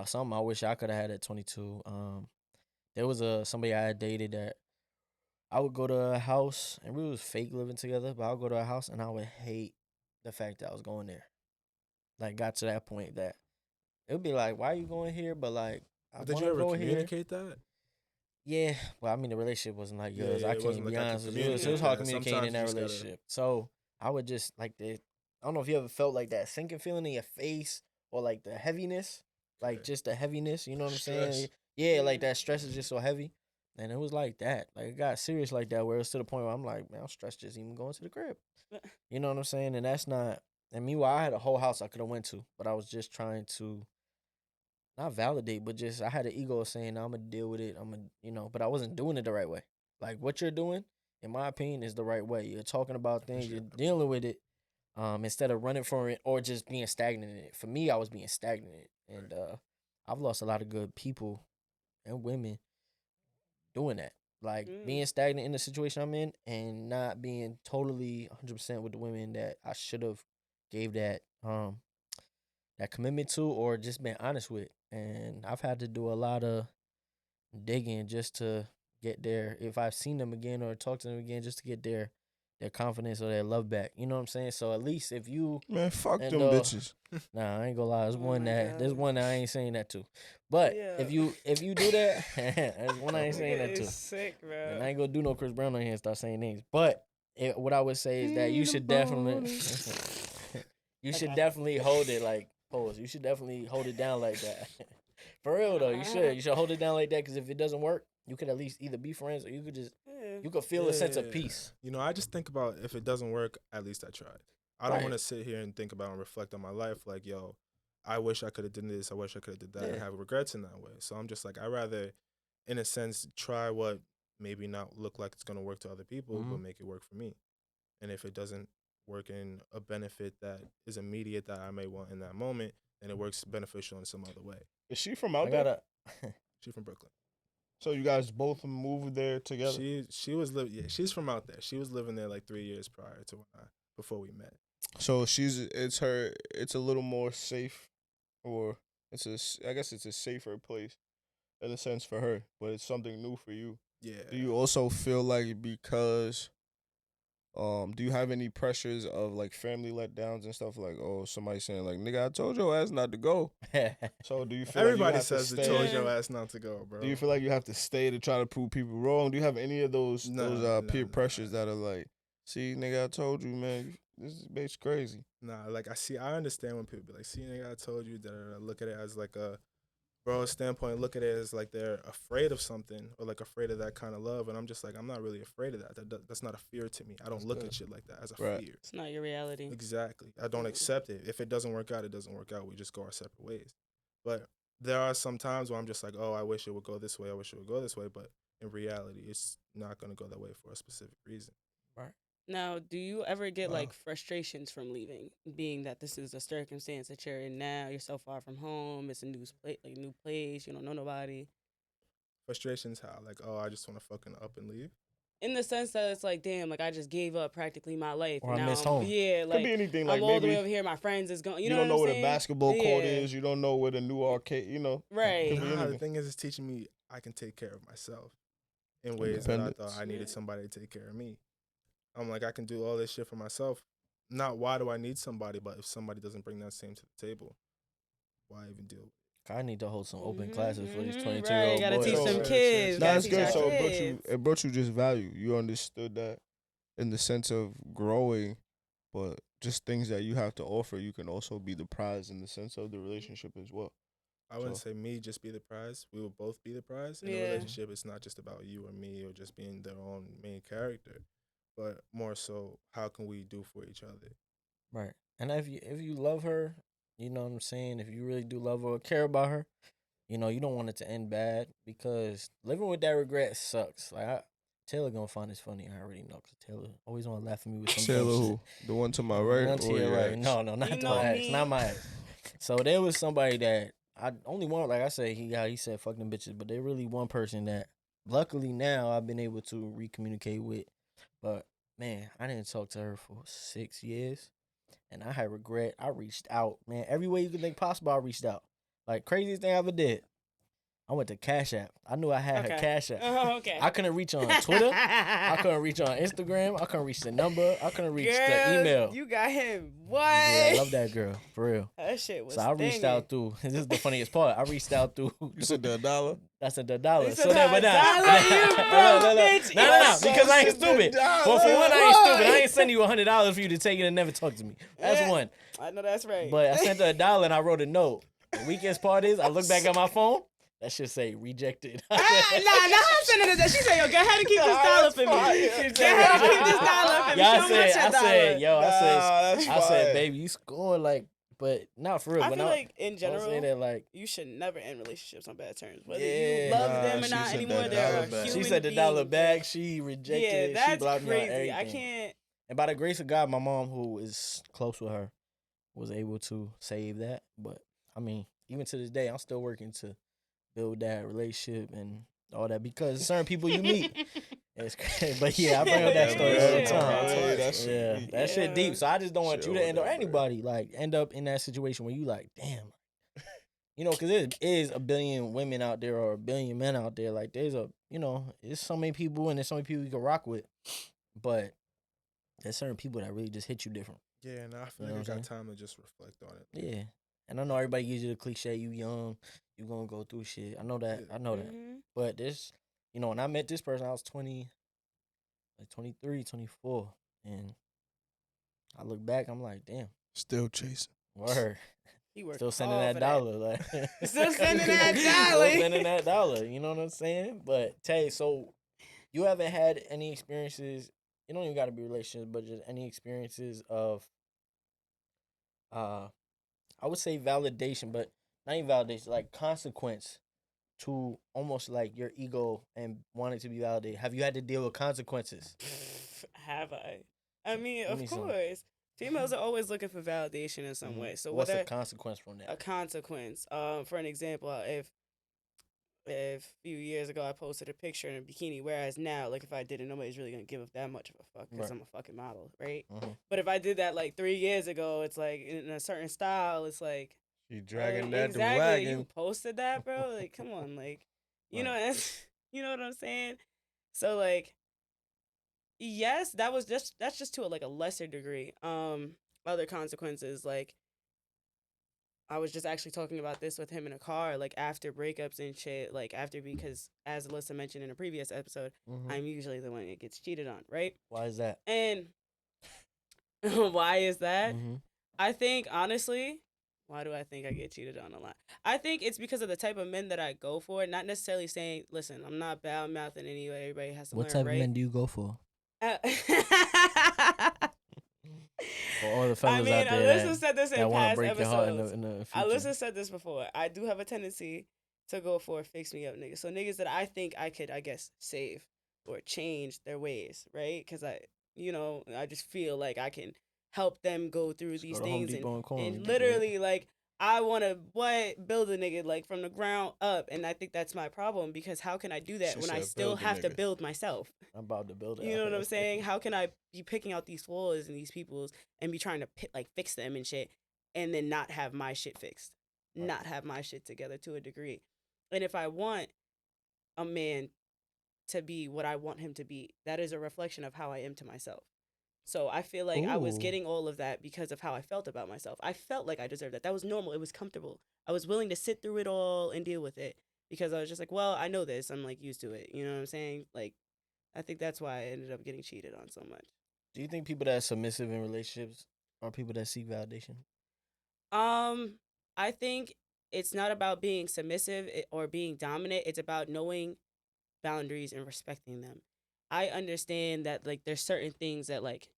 Something I wish I could have had at 22. There was somebody I had dated that I would go to a house, and we was fake living together, but I would go to a house and I would hate the fact that I was going there. Like, got to that point that it would be like, why are you going here? But like, I But did wanna you ever go here. communicate that? Yeah, well, I mean, the relationship wasn't like Yeah, yours. yeah, I it can't wasn't be like I could honest with you. It was communicate hard that. communicating in that Sometimes you just gotta- relationship. So I would just like I don't know if you ever felt like that sinking feeling in your face or like the heaviness, like Okay. just the heaviness. You know what I'm Stress. saying? Yeah, like that stress is just so heavy. And it was like that. Like it got serious like that where it was to the point where I'm like, man, I'm stressed just even going to the crib. You know what I'm saying? And that's not. And meanwhile, I had a whole house I could have went to, but I was just trying to not validate, but just I had an ego of saying I'm gonna deal with it. I'm gonna, but I wasn't doing it the right way. Like what you're doing, in my opinion, is the right way. You're talking about things, sure. you're dealing with it, instead of running from it or just being stagnant in it. For me, I was being stagnant in it, and I've lost a lot of good people and women doing that. Like being stagnant in the situation I'm in and not being totally 100% with the women that I should have gave that that commitment to or just been honest with. And I've had to do a lot of digging just to get there. If I've seen them again or talked to them again, just to get their confidence or their love back. You know what I'm saying? So at least if you Man, fuck And, them bitches. nah, I ain't gonna lie, there's Oh one my there's God. one that I ain't saying that to. But Yeah. if you do that, there's one I ain't saying that Nigga to. is sick, bro. And I ain't gonna do no Chris Brown on here and start saying names. But what I would say is that you should definitely you should Okay. definitely hold it like pause. You should definitely hold it down like that. For real though, you should. You should hold it down like that because if it doesn't work, you could at least either be friends or you could just Yeah. you could feel a sense of Yeah. peace. You know, I just think about if it doesn't work, at least I tried. I don't Right. want to sit here and think about and reflect on my life like, yo, I wish I could have done this. I wish I could have did that and Yeah. have regrets in that way. So I'm just like, I rather, in a sense, try what maybe not look like it's gonna work to other people, but make it work for me. And if it doesn't work in a benefit that is immediate that I may want in that moment, then it works beneficial in some other way. Is she from out I there? gotta She's from Brooklyn. So you guys both moved there together? She was yeah, she's from out there. She was living there like 3 years prior to before we met. So it's a little more safe, or I guess it's a safer place in a sense for her, but it's something new for you. Yeah. Do you also feel like because, do you have any pressures of like family letdowns and stuff like, oh, somebody saying like, nigga, I told your ass not to go. So do you feel Everybody like you have says to they stay? told your ass not to go, bro. Do you feel like you have to stay to try to prove people wrong? Do you have any of those peer pressures that are like, see, nigga, I told you, man, this bitch crazy. Nah, like I understand when people be like, see, nigga, I told you that. Look at it as like a bro standpoint. Look at it as like they're afraid of something or like afraid of that kind of love. And I'm just like, I'm not really afraid of that. That's not a fear to me. I don't look at shit like that as a fear. It's not your reality. Exactly. I don't accept it. If it doesn't work out, it doesn't work out. We just go our separate ways. But there are some times where I'm just like, oh, I wish it would go this way. I wish it would go this way. But in reality, it's not going to go that way for a specific reason. Now, do you ever get Wow. like frustrations from leaving, being that this is a circumstance that you're in now? You're so far from home. It's a new place. You don't know nobody. Frustrations how? Like, oh, I just want to fucking up and leave? in the sense that it's like, damn, like I just gave up practically my life. Or and I now miss home. Yeah, Could like be anything. I'm Like all the way maybe over here. My friends is going. you know don't know what where I'm the saying? basketball court Yeah. is. You don't know where the new arcade. Right. Could be Nah, the anything. thing is, it's teaching me I can take care of myself in ways that I thought Independence. I needed Yeah. somebody to take care of me. I'm like, I can do all this shit for myself. Not why do I need somebody, but if somebody doesn't bring that same to the table, why even deal with it? I need to hold some open Mhm, classes for these mhm, 22-year-old right, gotta boys. teach So, them right, kids. right, Nah, Gotta it's teach good. our So kids. it brought you just value. You understood that in the sense of growing, but just things that you have to offer, you can also be the prize in the sense of the relationship as well. I wouldn't So- say me just be the prize. We will both be the prize. In a Yeah. relationship, it's not just about you or me or just being their own main character, but more so, how can we do for each other? Right. And if you love her, you know what I'm saying? If you really do love her or care about her, you know, you don't want it to end bad because living with that regret sucks. Taylor gonna find this funny. I already know because Taylor always want to laugh at me with some dumb Taylor, shit. who the one to my The right, one to or your your right. ex? No, not You the know ex, me. not my ex. So there was somebody that I only one, like I said, he said fuck them bitches, but there really one person that luckily now I've been able to recommunicate with. But man, I didn't talk to her for 6 years. And I had regret. I reached out, man. Every way you could think possible, I reached out. Like craziest thing I ever did. I went to Cash App. I knew I had her Okay. Cash App. Oh, okay. I couldn't reach her on Twitter. I couldn't reach her on Instagram. I couldn't reach the number. I couldn't reach the Girl, email. You got him. What? Yeah, I love that girl for real. That shit was. So I reached out through. This is the funniest part. I reached out through. You said the dollar. That's a dollar. You said So then, but $1, you no, broke bitch. no, You because I ain't said the stupid. dollar. Well, for one, I ain't What? stupid. I ain't sending you $100 for you to take it and never talk to me. That's Yeah. one. I know that's right. But I sent her $1 and I wrote a note. The weakest part is I look back at my phone. That should say rejected. Nah, I'm sending it. She said, "Yo, go ahead and keep this dollar for me. Go ahead and keep this dollar for me. Yeah, Show me your $10." I said, baby, you scored like, but not for real. I When feel like in I was general, saying that like, you should never end relationships on bad terms. Whether Yeah. you love Nah, them or she not said anymore, that they're dollar a back. human she said the dollar being. bag, she rejected Yeah, it. She that's blocked me on crazy. everything. I can't. And by the grace of God, my mom, who is close with her, was able to save that. But I mean, even to this day, I'm still working to build that relationship and all that because certain people you meet, it's crazy. But yeah, I bring up that Yeah, story yeah, all the yeah. time. Yeah, that shit Yeah, deep. that shit Yeah. deep. So I just don't want Shit you to end up over there, bro. anybody like end up in that situation where you like, damn, you know, because there is a billion women out there or a billion men out there. Like there's there's so many people and there's so many people you can rock with, but there's certain people that really just hit you different. Yeah, and I feel You know like what I I'm got time to just reflect on it. Yeah. And I know everybody gives you the cliche, you young, you gonna go through shit. I know that. Yeah. I know that. Mhm. But this, when I met this person, I was 20, like 23, 24. And I look back, I'm like, damn, Still chasing. word. He worked Still sending hard that for dollar. Like Still sending that Still dollar. sending that dollar. You know what I'm saying? But Tay, so you haven't had any experiences, you don't even gotta be relationships, but just any experiences of I would say validation, but not even validation, like consequence to almost like your ego and wanting to be validated. Have you had to deal with consequences? Have I? I mean, Give of me some. course. Females are always looking for validation in some Mhm. way. So what's whether the consequence from that? a consequence, for an example, if a few years ago I posted a picture in a bikini, whereas now, like if I did it, nobody's really gonna give that much of a fuck because Right. I'm a fucking model, right? Mhm. But if I did that like 3 years ago, it's like in a certain style, it's like She dragging like, that exactly. the You wagon. posted that, bro. Like, come on, like, you know, Right. that's, you know what I'm saying. So like, yes, that's just to like a lesser degree. Other consequences, like I was just actually talking about this with him in a car, like after breakups and shit, like after because as Alyssa mentioned in a previous episode, Mhm. I'm usually the one that gets cheated on, right? Why is that? And why is that? Mhm. I think honestly, why do I think I get cheated on a lot? I think it's because of the type of men that I go for. Not necessarily saying, listen, I'm not bad mouthing anyway. Everybody has to What learn, type right? of men do you go for? Uh, For all the I fellas mean, out there Alyssa said this in that want to past break your heart episodes. in the future. Alyssa said this before. I do have a tendency to go for fix me up niggas. So niggas that I think I could, I guess, save or change their ways, right? Because I just feel like I can help them go through Just these go to Home things Depot and Corn, you and get literally like I want to build a nigga like from the ground up, and I think that's my problem because how can I do that She when I said still build a have to nigga. build myself? I'm about to build it. You know what I'm saying? How can I be picking out these flaws in these people's and be trying to fix them and shit, and then not have my shit fixed, Right. not have my shit together to a degree? And if I want a man to be what I want him to be, that is a reflection of how I am to myself. So I feel like I was Ooh. getting all of that because of how I felt about myself. I felt like I deserved that. That was normal. It was comfortable. I was willing to sit through it all and deal with it because I was just like, well, I know this. I'm like used to it. You know what I'm saying? Like, I think that's why I ended up getting cheated on so much. Do you think people that are submissive in relationships are people that seek validation? I think it's not about being submissive or being dominant. It's about knowing boundaries and respecting them. I understand that like there's certain things that like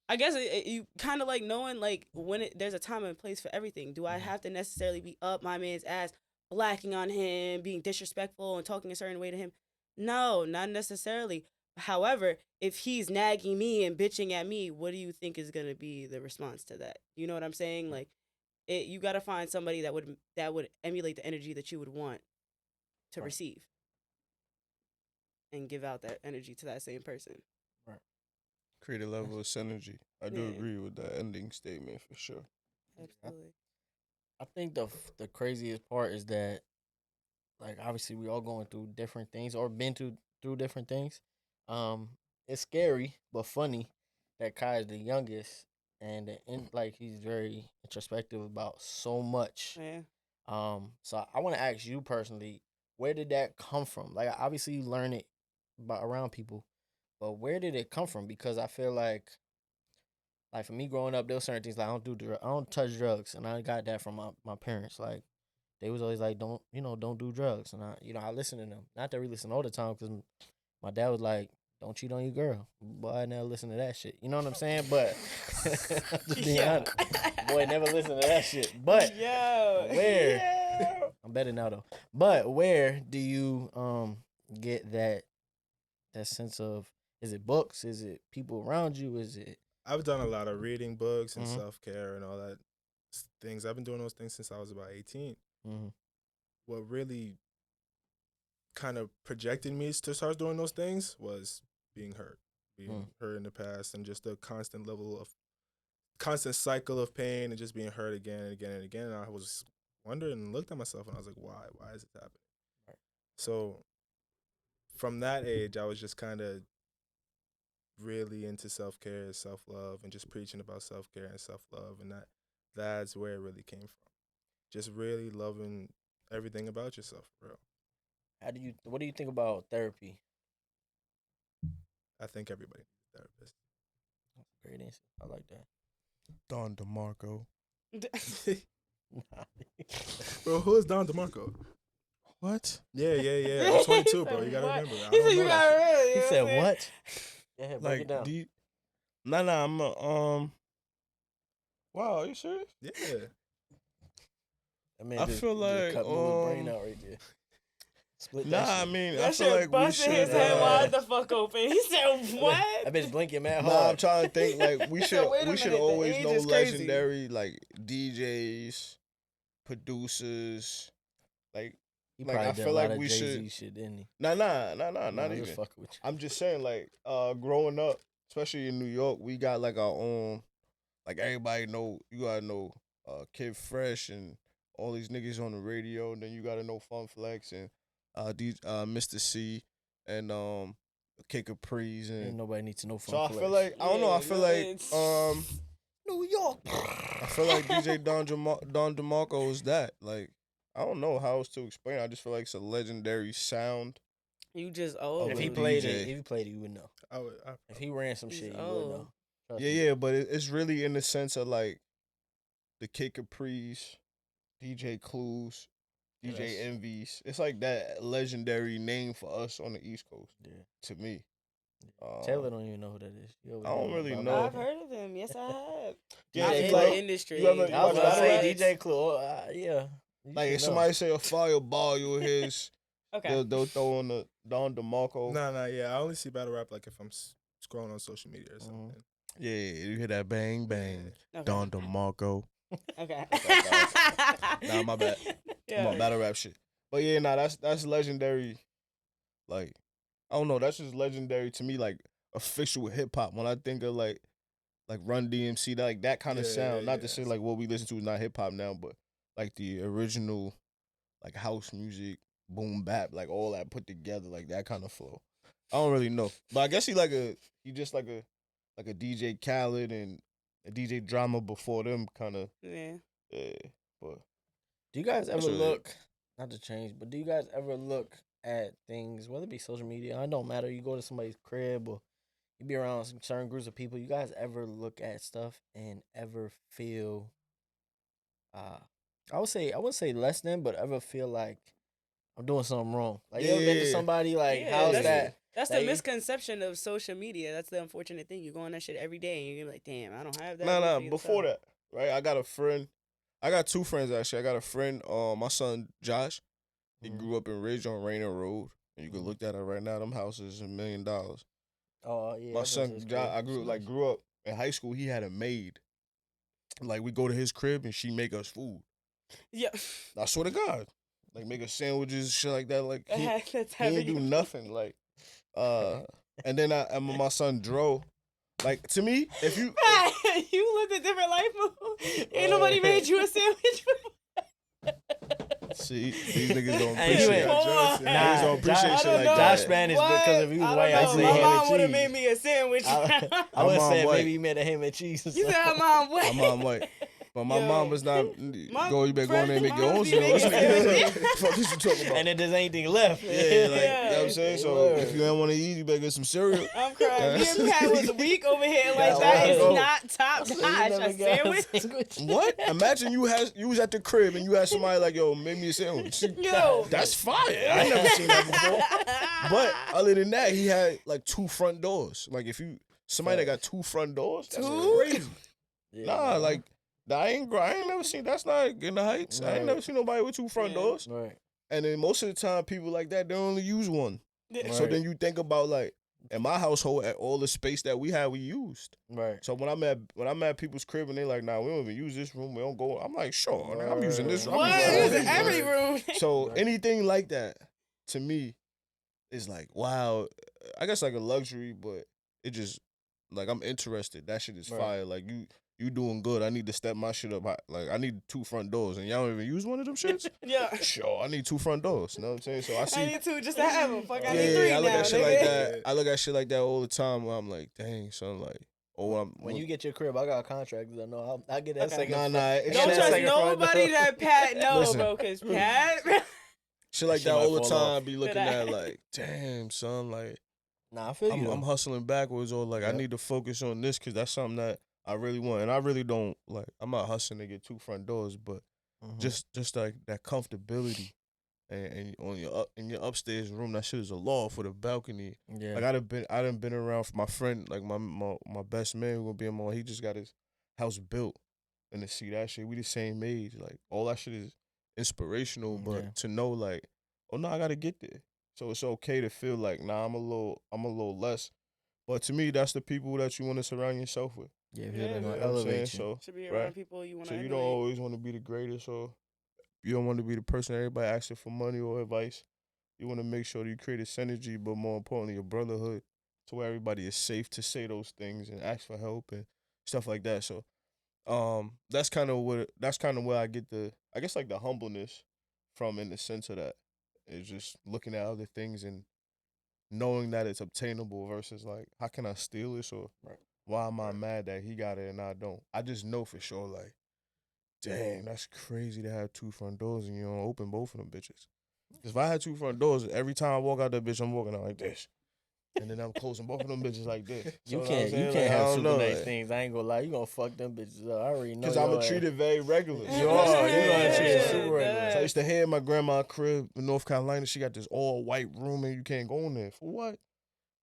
I guess you kind of like knowing like when there's a time and place for everything. Do I have to necessarily be up my man's ass, blacking on him, being disrespectful and talking a certain way to him? No, not necessarily. However, if he's nagging me and bitching at me, what do you think is gonna be the response to that? You know what I'm saying? Like, you gotta find somebody that would emulate the energy that you would want to Right. receive, and give out that energy to that same person. Create a level of synergy. I do Yeah. agree with that ending statement for sure. Absolutely. I think the craziest part is that, like, obviously we all going through different things or been through different things. It's scary but funny that Kai is the youngest and like he's very introspective about so much. Yeah. So I want to ask you personally, where did that come from? Like, obviously you learn it about around people, but where did it come from? Because I feel like for me growing up, there were certain things like I don't touch drugs, and I got that from my parents. Like they was always like, don't do drugs, and I listen to them. Not that we listen all the time, because my dad was like, don't cheat on your girl. Boy, I never listen to that shit. You know what I'm saying? But just being honest, boy, never listen to that shit. But Yo. where I'm better now though. But where do you get that sense of? Is it books? Is it people around you? Is it I've done a lot of reading books and Mhm. self-care and all that things. I've been doing those things since I was about 18. Mhm. What really kind of projected me to start doing those things was being hurt hurt in the past, and just a constant cycle of pain and just being hurt again and again and again. And I was wondering and looked at myself and I was like, why is it happening? Right. So from that age, I was just kind of really into self-care, self-love, and just preaching about self-care and self-love, and that's where it really came from. Just really loving everything about yourself, for real. what do you think about therapy? I think everybody needs a therapist. Great answer. I like that. Don DeMarco. Bro, who is Don DeMarco? What? Yeah. I'm 22, bro. You gotta What? remember. I He don't said know you that gotta shit. remember. He You know said what I'm saying? what? Yeah, break Like, it down. Nah, I'm wow, are you serious? Yeah. That man I just, feel just like, cut Miller's brain out right there. Split that Nah, I shit. mean, I That feel shit like we busted his should. head wide the fuck open. He said, "What?" That bitch blinking mad hard. Nah, I'm trying to think. Like we So should, wait a we should minute, the always age know is crazy. legendary like DJs, producers. He Like probably I did feel a lot like of we Jay-Z should. shit, didn't he? Nah, No, not I'm even. just fucking with you. I'm just saying, like, growing up, especially in New York, we got like our own. Like everybody know, you gotta know, Kid Fresh and all these niggas on the radio. And then you gotta know Fun Flex and Mr. C and Kid Capri's Ain't and. nobody needs to know from So I Flex. feel like I don't know. I Yeah, feel no, like it's- New York. I feel like DJ Don DeMarco is that. Like I don't know how else to explain. I just feel like it's a legendary sound. You just Of old. If a he played DJ. it, you would know. I If he ran some He's shit, you would old. know. Trust Yeah, me. yeah, but it's really in the sense of like the Kid Capri's, DJ Clues, DJ Yes. Envy's. It's like that legendary name for us on the East Coast. Yeah. To me, Taylor don't even know who that is. You always I don't know really about know. that. I've heard of him. Yes, I have. Yeah, Not DJ in Clue? the industry. You ever I was watch gonna say Battle Rap? DJ Clue. Yeah. You Like should if know. somebody say a fireball, you'll hear his. Okay. They'll throw on the Don DeMarco. Nah, yeah. I only see battle rap like if I'm scrolling on social media or something. Yeah, you hear that bang bang. Okay. Don DeMarco. Okay. Nah, my bad. Come on, battle rap shit. But yeah, nah, that's legendary. Like, I don't know, that's just legendary to me. Like official hip hop. When I think of like Run DMC, like that kind of Yeah, sound. yeah, Not to yeah. say like what we listen to is not hip hop now, but like the original, like house music, boom bap, like all that put together, like that kind of flow. I don't really know, but I guess he just like a DJ Khaled and a DJ Drama before them kind of. Yeah. Yeah, but Do you guys that's ever really it. look, not to change, but do you guys ever look at things, whether it be social media, it don't matter, you go to somebody's crib or you be around some certain groups of people, you guys ever look at stuff and ever feel, uh, I would say less than, but ever feel like I'm doing something wrong? Like you ever been to Yeah. somebody like, Yeah, how's yeah. that? That's That the you- misconception of social media. That's the unfortunate thing. You go on that shit every day and you're like, damn, I don't have that. Nah, Go nah. for Before yourself. that, right? I got a friend. I got two friends actually. I got a friend, my son Josh. He Mhm. grew up in Ridge on Rainer Road, and you can Mhm. look at it right now. Them houses $1 million. Oh yeah, My I've been to son his Josh, crib. I It's nice. grew up in high school. He had a maid. Like we go to his crib and she make us food. Yeah. I swear to God, like make us sandwiches, shit like that. Like he That's he ain't do nothing. Like and then and my son Dro. Like to me, if you You lived a different life, Moo. Ain't nobody made you a sandwich. see these niggas don't Hey, appreciate you it. ain't- Niggas Nah, don't appreciate Josh- shit like know. that. Josh Spanish What? because if he was I white, don't I'd know. say My ham My mom and would have cheese. made me a sandwich. I My would have mom said white. maybe he made a ham and cheese. Or You said something. my mom what? My mom white. But my Yo. mom was not. My Go, you better go in there and make your own moms be making sandwich. sandwiches. Fuck is you talking about? And then there's anything left. Yeah, like, you know what I'm saying? So if you don't want to eat, you better get some cereal. I'm crying. Me and Pat was weak over here. Like Yeah, that is well, not top notch. A sandwich. What? Imagine you was at the crib and you had somebody like, yo, make me a sandwich. Yo. That's fire. I ain't never seen that before. But other than that, he had like 2 front doors. Like if you somebody that got 2 front doors, that's Two? crazy. Nah, like I ain't never seen. That's not in the heights. I ain't Right. never seen nobody with 2 front Yeah. doors. Right. And then most of the time, people like that they only use one. So Right. then you think about like in my household, at all the space that we had, we used. Right. So when I'm at people's crib and they like, nah, we don't even use this room. We don't go. I'm like, sure, nigga, I'm using this room. What? I'm It was using in all every these. room. So Right. anything like that, to me, is like, wow. I guess like a luxury, but it just like I'm interested. That shit is Right. fire. Like you doing good. I need to step my shit up. Like I need 2 front doors, and y'all don't even use one of them shits. Yeah. Sure, I need 2 front doors. You know what I'm saying? So I see. I need two just to have them. Fuck, I Yeah, need three I look now. at shit nigga. like that. I look at shit like that all the time. Where I'm like, dang, son, like, or When you get your crib, I got a contract. I know I'll get that Okay. second. nah, I it's get Don't that trust second front nobody door. that Pat know, Listen. bro, because Pat. shit like Shit that might all the fall time. off. Be looking Did I? at like, damn, son, like Nah, I feel you. I'm though. hustling backwards, or like I Yep. need to focus on this because that's something that I really want, and I really don't like. I'm not hustling to get 2 front doors, but Mhm. just like that comfortability, and on in your upstairs room, that shit is a loft with a balcony. yeah. Like I done been around for my friend, like my best man who gonna be in my. He just got his house built, and to see that shit, we the same age. Like all that shit is inspirational, but Yeah. to know like, oh no, I gotta get there. So it's okay to feel like, nah, I'm a little less. But to me, that's the people that you want to surround yourself with. Yeah, Yeah, they're You know gonna what I'm saying? elevate you. So Should be around right. people you want So to you don't always want to be the greatest, or you don't want to be the person everybody asking for money or advice. You want to make sure that you create a synergy, but more importantly, a brotherhood, to where everybody is safe to say those things and ask for help and stuff like that. So, that's kind of where I get I guess like the humbleness from, in the sense of that is just looking at other things and knowing that it's obtainable versus like, how can I steal this, or Right. why am I mad that he got it and I don't? I just know for sure, like, damn, that's crazy to have 2 front doors and you don't open both of them bitches. Because if I had 2 front doors, every time I walk out that bitch, I'm walking out like this. And then I'm closing both of them bitches like this. You So, can't know what I'm you saying? can't Like, I have don't super know, nice like, things. I ain't gonna lie. You gonna fuck them bitches up. I already know. Because I'm your going to ass. treat it very regular. You are. You gonna treat it Yeah, super regular. So I used to hear my grandma crib in North Carolina, she got this all white room and you can't go in there. For what?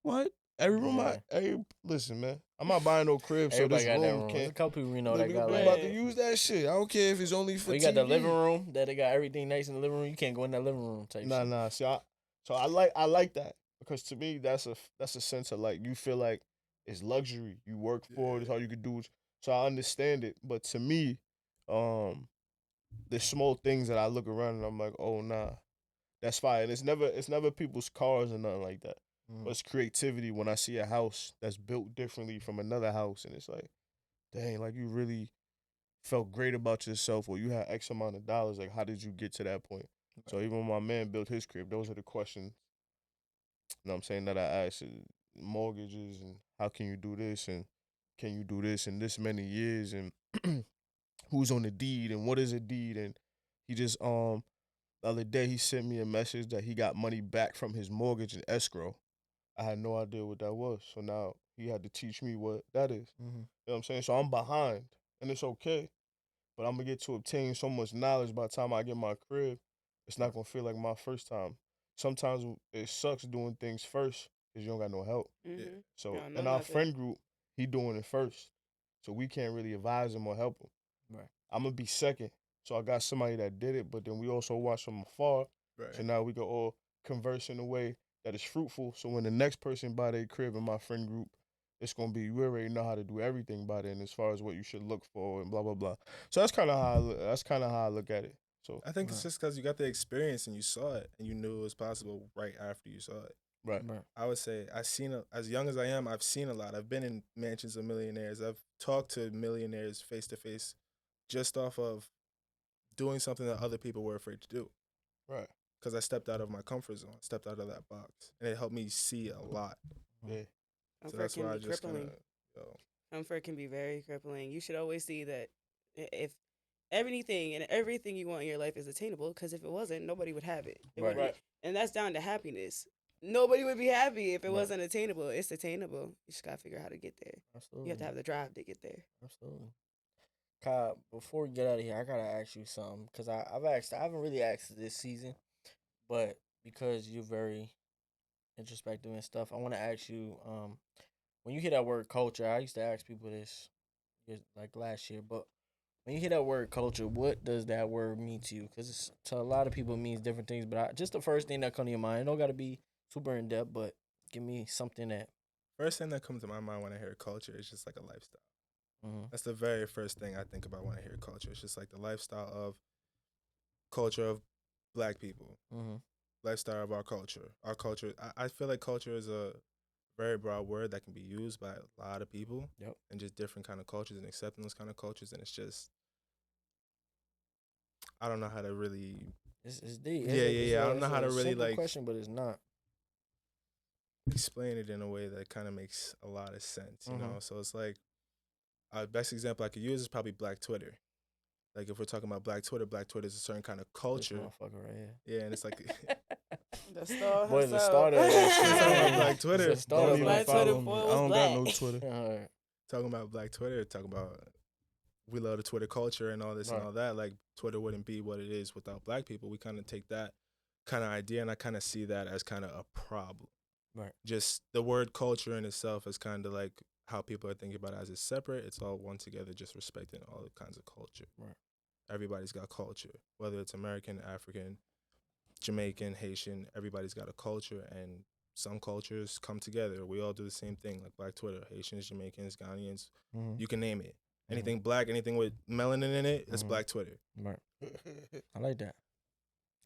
What? Every room listen, man. I'm not buying no crib, so Everybody this got that room room. There's a can't. couple people we know Look, that we got about like. to use that shit. I don't care if it's only for We got the TV. living room that they got everything nice in the living room. You can't go in that living room type shit. Nah. See, I like that, because to me that's a sense of like, you feel like it's luxury. You work for it. It's all you can do. So I understand it. But to me, there's small things that I look around and I'm like, oh nah, that's fine. It's never people's cars or nothing like that. But it's creativity when I see a house that's built differently from another house, and it's like, dang, like you really felt great about yourself, or you had X amount of dollars. Like, how did you get to that point? So even when my man built his crib, those are the questions. You know what I'm saying, that I asked: mortgages, and how can you do this, and can you do this in this many years, and who's on the deed, and what is a deed, and he just the other day he sent me a message that he got money back from his mortgage and escrow. I had no idea what that was. So now he had to teach me what that is. You know what I'm saying? So I'm behind, and it's okay. But I'm gonna get to obtain so much knowledge by the time I get my crib. It's not gonna feel like my first time. Sometimes it sucks doing things first because you don't got no help. Mm-hmm. So No, in no our nothing. friend group, he doing it first. So we can't really advise him or help him. Right. I'm gonna be second. So I got somebody that did it, but then we also watch from afar. Right. So now we can all converse in a way that is fruitful. So when the next person buy their crib in my friend group, it's gonna be, we already know how to do everything by then as far as what you should look for and blah blah blah. So that's kind of how I look at it. So I think it's just because you got the experience and you saw it and you knew it was possible right after you saw it. right. I would say as young as I am, I've seen a lot. I've been in mansions of millionaires. I've talked to millionaires face to face, just off of doing something that other people were afraid to do. Right. Because I stepped out of my comfort zone, stepped out of that box, and it helped me see a lot. Yeah. So Comfort that's can why I be just kind crippling. of, Comfort can be very crippling. You should always see that if everything you want in your life is attainable, because if it wasn't, nobody would have it. It Right. would be, and that's down to happiness. Nobody would be happy if it Right. wasn't attainable. It's attainable. You just gotta figure out how to get there. Absolutely. You have to have the drive to get there. Absolutely. Kai, before we get out of here, I gotta ask you something because I haven't really asked this season, but because you're very introspective and stuff, I want to ask you, when you hear that word culture, I used to ask people this, like last year, but when you hear that word culture, what does that word mean to you? Because to a lot of people it means different things, but just the first thing that comes to your mind, it don't gotta be super in depth, but give me something that. first thing that comes to my mind when I hear culture is just like a lifestyle. Mm-hmm. That's the very first thing I think about when I hear culture. It's just like the lifestyle of culture of Black people, Mm-hmm. lifestyle of our culture. Our culture, I feel like culture is a very broad word that can be used by a lot of people. Yep. And just different kind of cultures and accepting those kind of cultures. And it's just, I don't know how to really It's deep. Yeah. I don't know how to it's a really, simple like- question, but it's not. explain it in a way that kind of makes a lot of sense, you Mhm. know? So it's like, best example I could use is probably Black Twitter. Like if we're talking about Black Twitter is a certain kind of This culture. motherfucker right here. Yeah, and it's like, The star Boy, the herself. starter of that shit. Talking about Black Twitter. The starter Don't of even Black that Twitter follow shit. me. boy I was don't got no black. Twitter. Alright. talking about Black Twitter, talking about we love the Twitter culture and all this Right. and all that. Like Twitter wouldn't be what it is without Black people. We kind of take that kind of idea and I kind of see that as kind of a problem. Right. Just the word culture in itself is kind of like how people are thinking about it as it's separate. It's all one together, just respecting all the kinds of culture. Right. Everybody's got culture, whether it's American, African, Jamaican, Haitian. Everybody's got a culture, and some cultures come together. We all do the same thing, like Black Twitter, Haitians, Jamaicans, Ghanaians. Mhm. You can name it. Anything Black, anything with melanin in it, it's Mhm. Black Twitter. Right. I like that.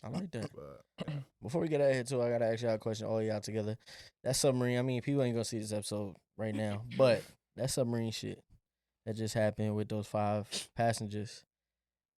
I like that. But Before we get out of here, too, I gotta ask y'all a question. All y'all together. That submarine. I mean, people ain't gonna see this episode right now, but that submarine shit that just happened with those 5 passengers.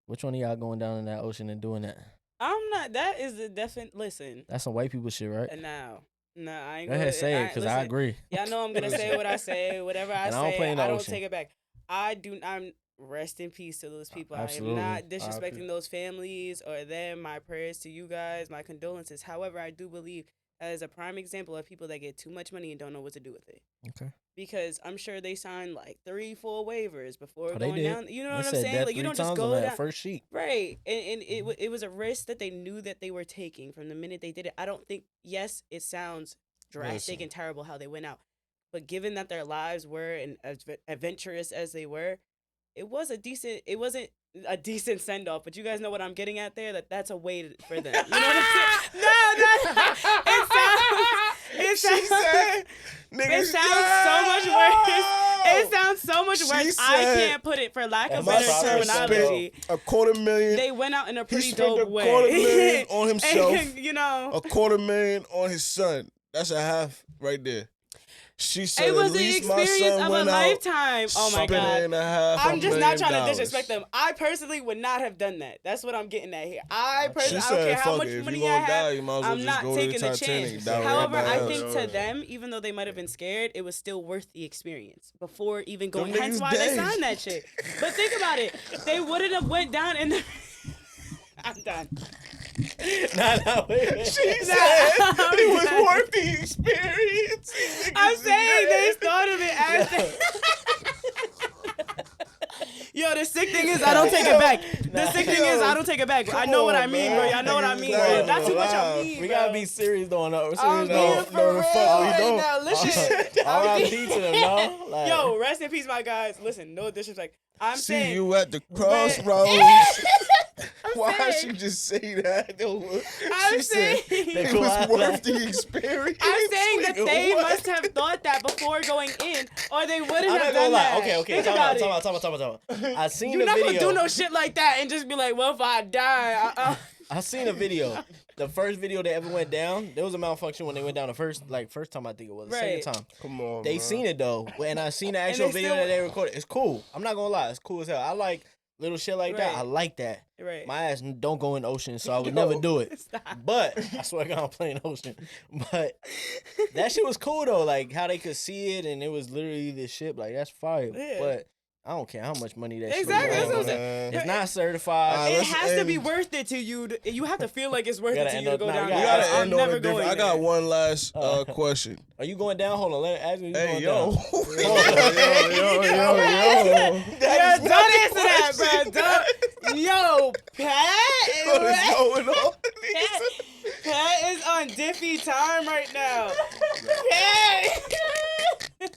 Which one of y'all going down in that ocean and doing that? I'm not. That is the definite. Listen. That's some white people shit, right? Now, I ain't Go ahead, gonna say it, because I listen, agree. Y'all know I'm gonna say what I say. Whatever I And I don't say, play in the I don't ocean. take it back. I'm rest in peace to those people. Absolutely. I am not R.I.P. disrespecting those families or them. My prayers to you guys. My condolences. However, I do believe that is a prime example of people that get too much money and don't know what to do with it. Okay. Because I'm sure they signed like 3-4 waivers before Oh, they going did. down. You know They what I'm said saying? that Like you 3 don't just times go on that down. first sheet. Right. And it was a risk that they knew that they were taking from the minute they did it. I don't think, yes, it sounds drastic Listen. and terrible how they went out. But given that their lives were and adventurous as they were, it wasn't a decent send off. But you guys know what I'm getting at there? That's a way for them. You know what I'm saying? No. It sounds She said, it sounds so much worse. It sounds so much She worse. I said- can't put it for lack of My better son terminology. spent $250,000. They went out in a He pretty spent dope way. $250,000 on himself. And, you know, $250,000 on his son. That's a half right there. She said it was at the least my experience son of a went out lifetime. Oh my God. spending a half I'm a just not trying $1 million. to disrespect them. I personally would not have done that. That's what I'm getting at here. I She personally, I don't said, care how fuck much it. If money you I gonna die, have. you might as well I'm just not go to the taking the Titanic. chance. Die right However, by I us. think to them, even though they might have been scared, it was still worth the experience before even going. Them Hence niggas why they dead. signed that shit. But think about it. They wouldn't have went down in the. I'm done. Nah, wait. She Nah, said I'm it was done. worth the experience. I'm saying they started it as. Yo, the sick thing is I don't take it back. The sick thing is I don't take it back. I know what I mean, bro. Y'all know what I mean, bro. That's too much I mean, We bro. gotta be serious though. No, I'm serious being though. for real the fuck we right don't. now. Listen, R.I.P. to them, no. Like, yo, rest in peace, my guys. Listen, no disrespect. I'm See saying, you at the crossroads. Why saying- she just say that? I'm She said saying, it was worth the experience. I'm saying that Nigga, they what? must have thought that before going in, or they wouldn't I'm have not done gonna lie. that. Okay. Think Talk about it. about. I seen You're the not video. gonna do no shit like that and just be like, well, if I die, I seen a video. The first video they ever went down, there was a malfunction when they went down the first time I think it was. The Right. second time. Come on, They man. seen it though. And I seen the actual they video still- that they recorded. It's cool. I'm not gonna lie. It's cool as hell. I like little shit like that. Right. I like that. right? My ass don't go in the ocean, so I would never do it. Stop. But I swear to God, I'm playing ocean. But that shit was cool though. Like how they could see it, and it was literally this ship. Like that's fire. Yeah. But I don't care how much money that shit Exactly, was. that's what I'm saying. It's not certified. It let's has to be end- worth it to you. You have to feel like it's worth Gotta it to end you to up- go nah, down we We there. gotta I'm end on never a different. going I got there. one last question. Are you going down? Hold on. Ask me. You Hey going yo, down. Yo, That is don't not the answer that, question. bro. Don't. Yo, Pat. What is going on? Pat is on Diffie time right now. Pat.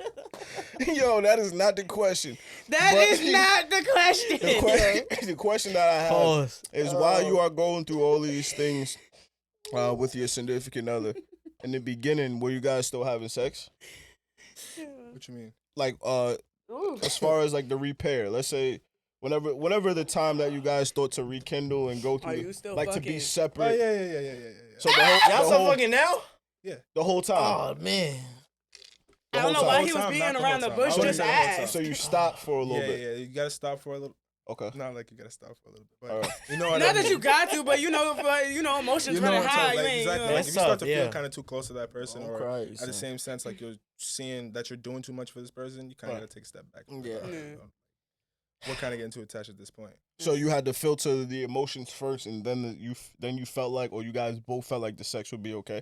Yo, that is not the question. That But- is not the question. The question that I have Pause. is why you are going through all these things with your significant other. In the beginning, were you guys still having sex? What you mean? Like, Ooh. as far as like the repair, let's say, whenever the time that you guys thought to rekindle and go Are through, you still like to fucking? be Oh separate. yeah. So the whole, Y'all the so whole, fucking now? the whole time. Oh man. The I don't know whole why time. he was Not being the around the whole time. bush. I wouldn't Just say the whole time. asked. So you stopped for a little bit. Yeah. You gotta stop for a little. Okay. Not like you gotta stop for a little bit, but All right. you know what I Not that mean. you got to, but emotions You know running what I'm high. saying? Like, You ain't, exactly. you know. Like, if you start That's to tough, feel yeah. kind of too close to that person, Oh, or Christ, at the son. same sense, like you're seeing that you're doing too much for this person, you kind of Right. gotta take a step back. Yeah. We're kind of getting too attached at this point. So you had to filter the emotions first, and then you felt like, or you guys both felt like the sex would be okay,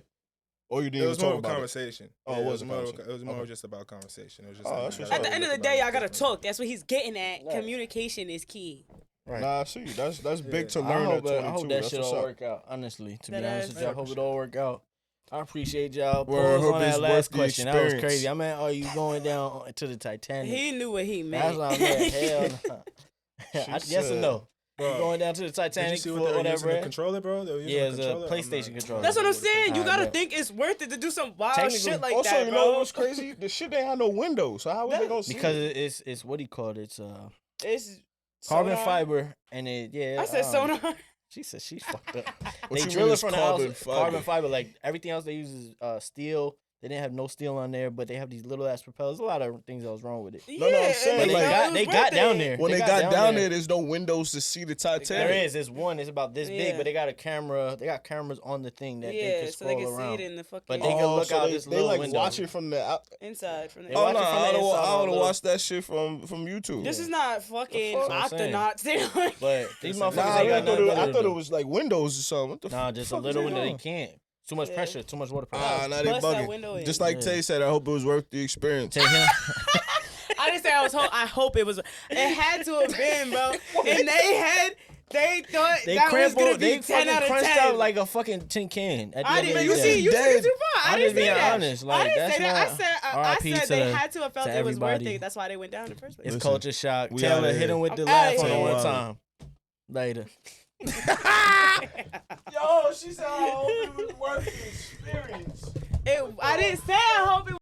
or you didn't It even was more talk of a about it. conversation. Oh, Yeah, it was a more. conversation. It was more Okay. just about conversation. It was just. Oh, like, that's you what's gotta At the up. end of look the day, about I it gotta differently. talk. That's what he's getting at. Right. Communication is key. Right. Nah, I see. That's big to Yeah. learn I at hope, 22. I hope that That's shit what's all up. work out. Honestly, to be That honest ass. with you, I hope it all work out. I appreciate y'all. Word, Pause hope on it's that worth last the question. That was experience. crazy. I mean, are you going down to the Titanic? He knew what he meant. That's what I meant. Hell no. Yes or said- no? You Bro, going down to the did you Titanic see for what they were using whatever? the it- controller, bro? They were using Yeah, a it's a controller? PlayStation I'm not- controller. That's what I'm saying. You I gotta bet. think it's worth it to do some wild Technically- shit like Also, that, you bro. know what's crazy? The shit ain't had no windows. So how was they gonna see? Because it? it's what do you call it? It's It's carbon sonar. fiber, and it I said sonar. She said she's fucked up. What They you drill mean it it's from the carbon house. fiber? Carbon fiber, like everything else they use is steel. They didn't have no steel on there, but they have these little ass propellers. A lot of things that was wrong with it. No, I'm Yeah, saying, But and they like, got it was they worth got down it. there. When they got down there, there's no windows to see the Titanic. there is. There's one. It's about this big, Yeah. but they got a camera. They got cameras on the thing that they Yeah, can so scroll they can around. see it in the fucking But they can look so out they, this they little like window. watch it from the out. inside from the. They Oh watch no, it from the I inside would on have little- watched that shit from YouTube. This is not fucking fuck I'm saying. octonauts. But these Nah, motherfuckers Nah, I, ain't really got thought nothing it, I better thought to it do. was like windows or something. What the Nah, fuck just a is little going window. They on? can't. Too much Yeah. pressure. Too much water per Ah, house. nah, they Bust that bugging. window in. Just like Yeah. Tay said, I hope it was worth the experience. Take him. I didn't say I was. I hope it was. It had to have been, bro. And they thought They that was cramp gonna on. be They 10 fucking out of crunched 10. out like a fucking tin can. At the I end didn't. of You the see, day. you took it dead. too far. I I'm didn't just being say that. honest, I like, didn't that's say that. not- I R.I.P. said to they the- had to have felt to it was worth everybody. it. That's why they went down in the first place. It's Listen, culture shock. we Taylor, outta hit here. him with I'm the outta laugh on here. it one Wow. time. Later. Yo, she said, I hope it was worth the experience. I didn't say I hope it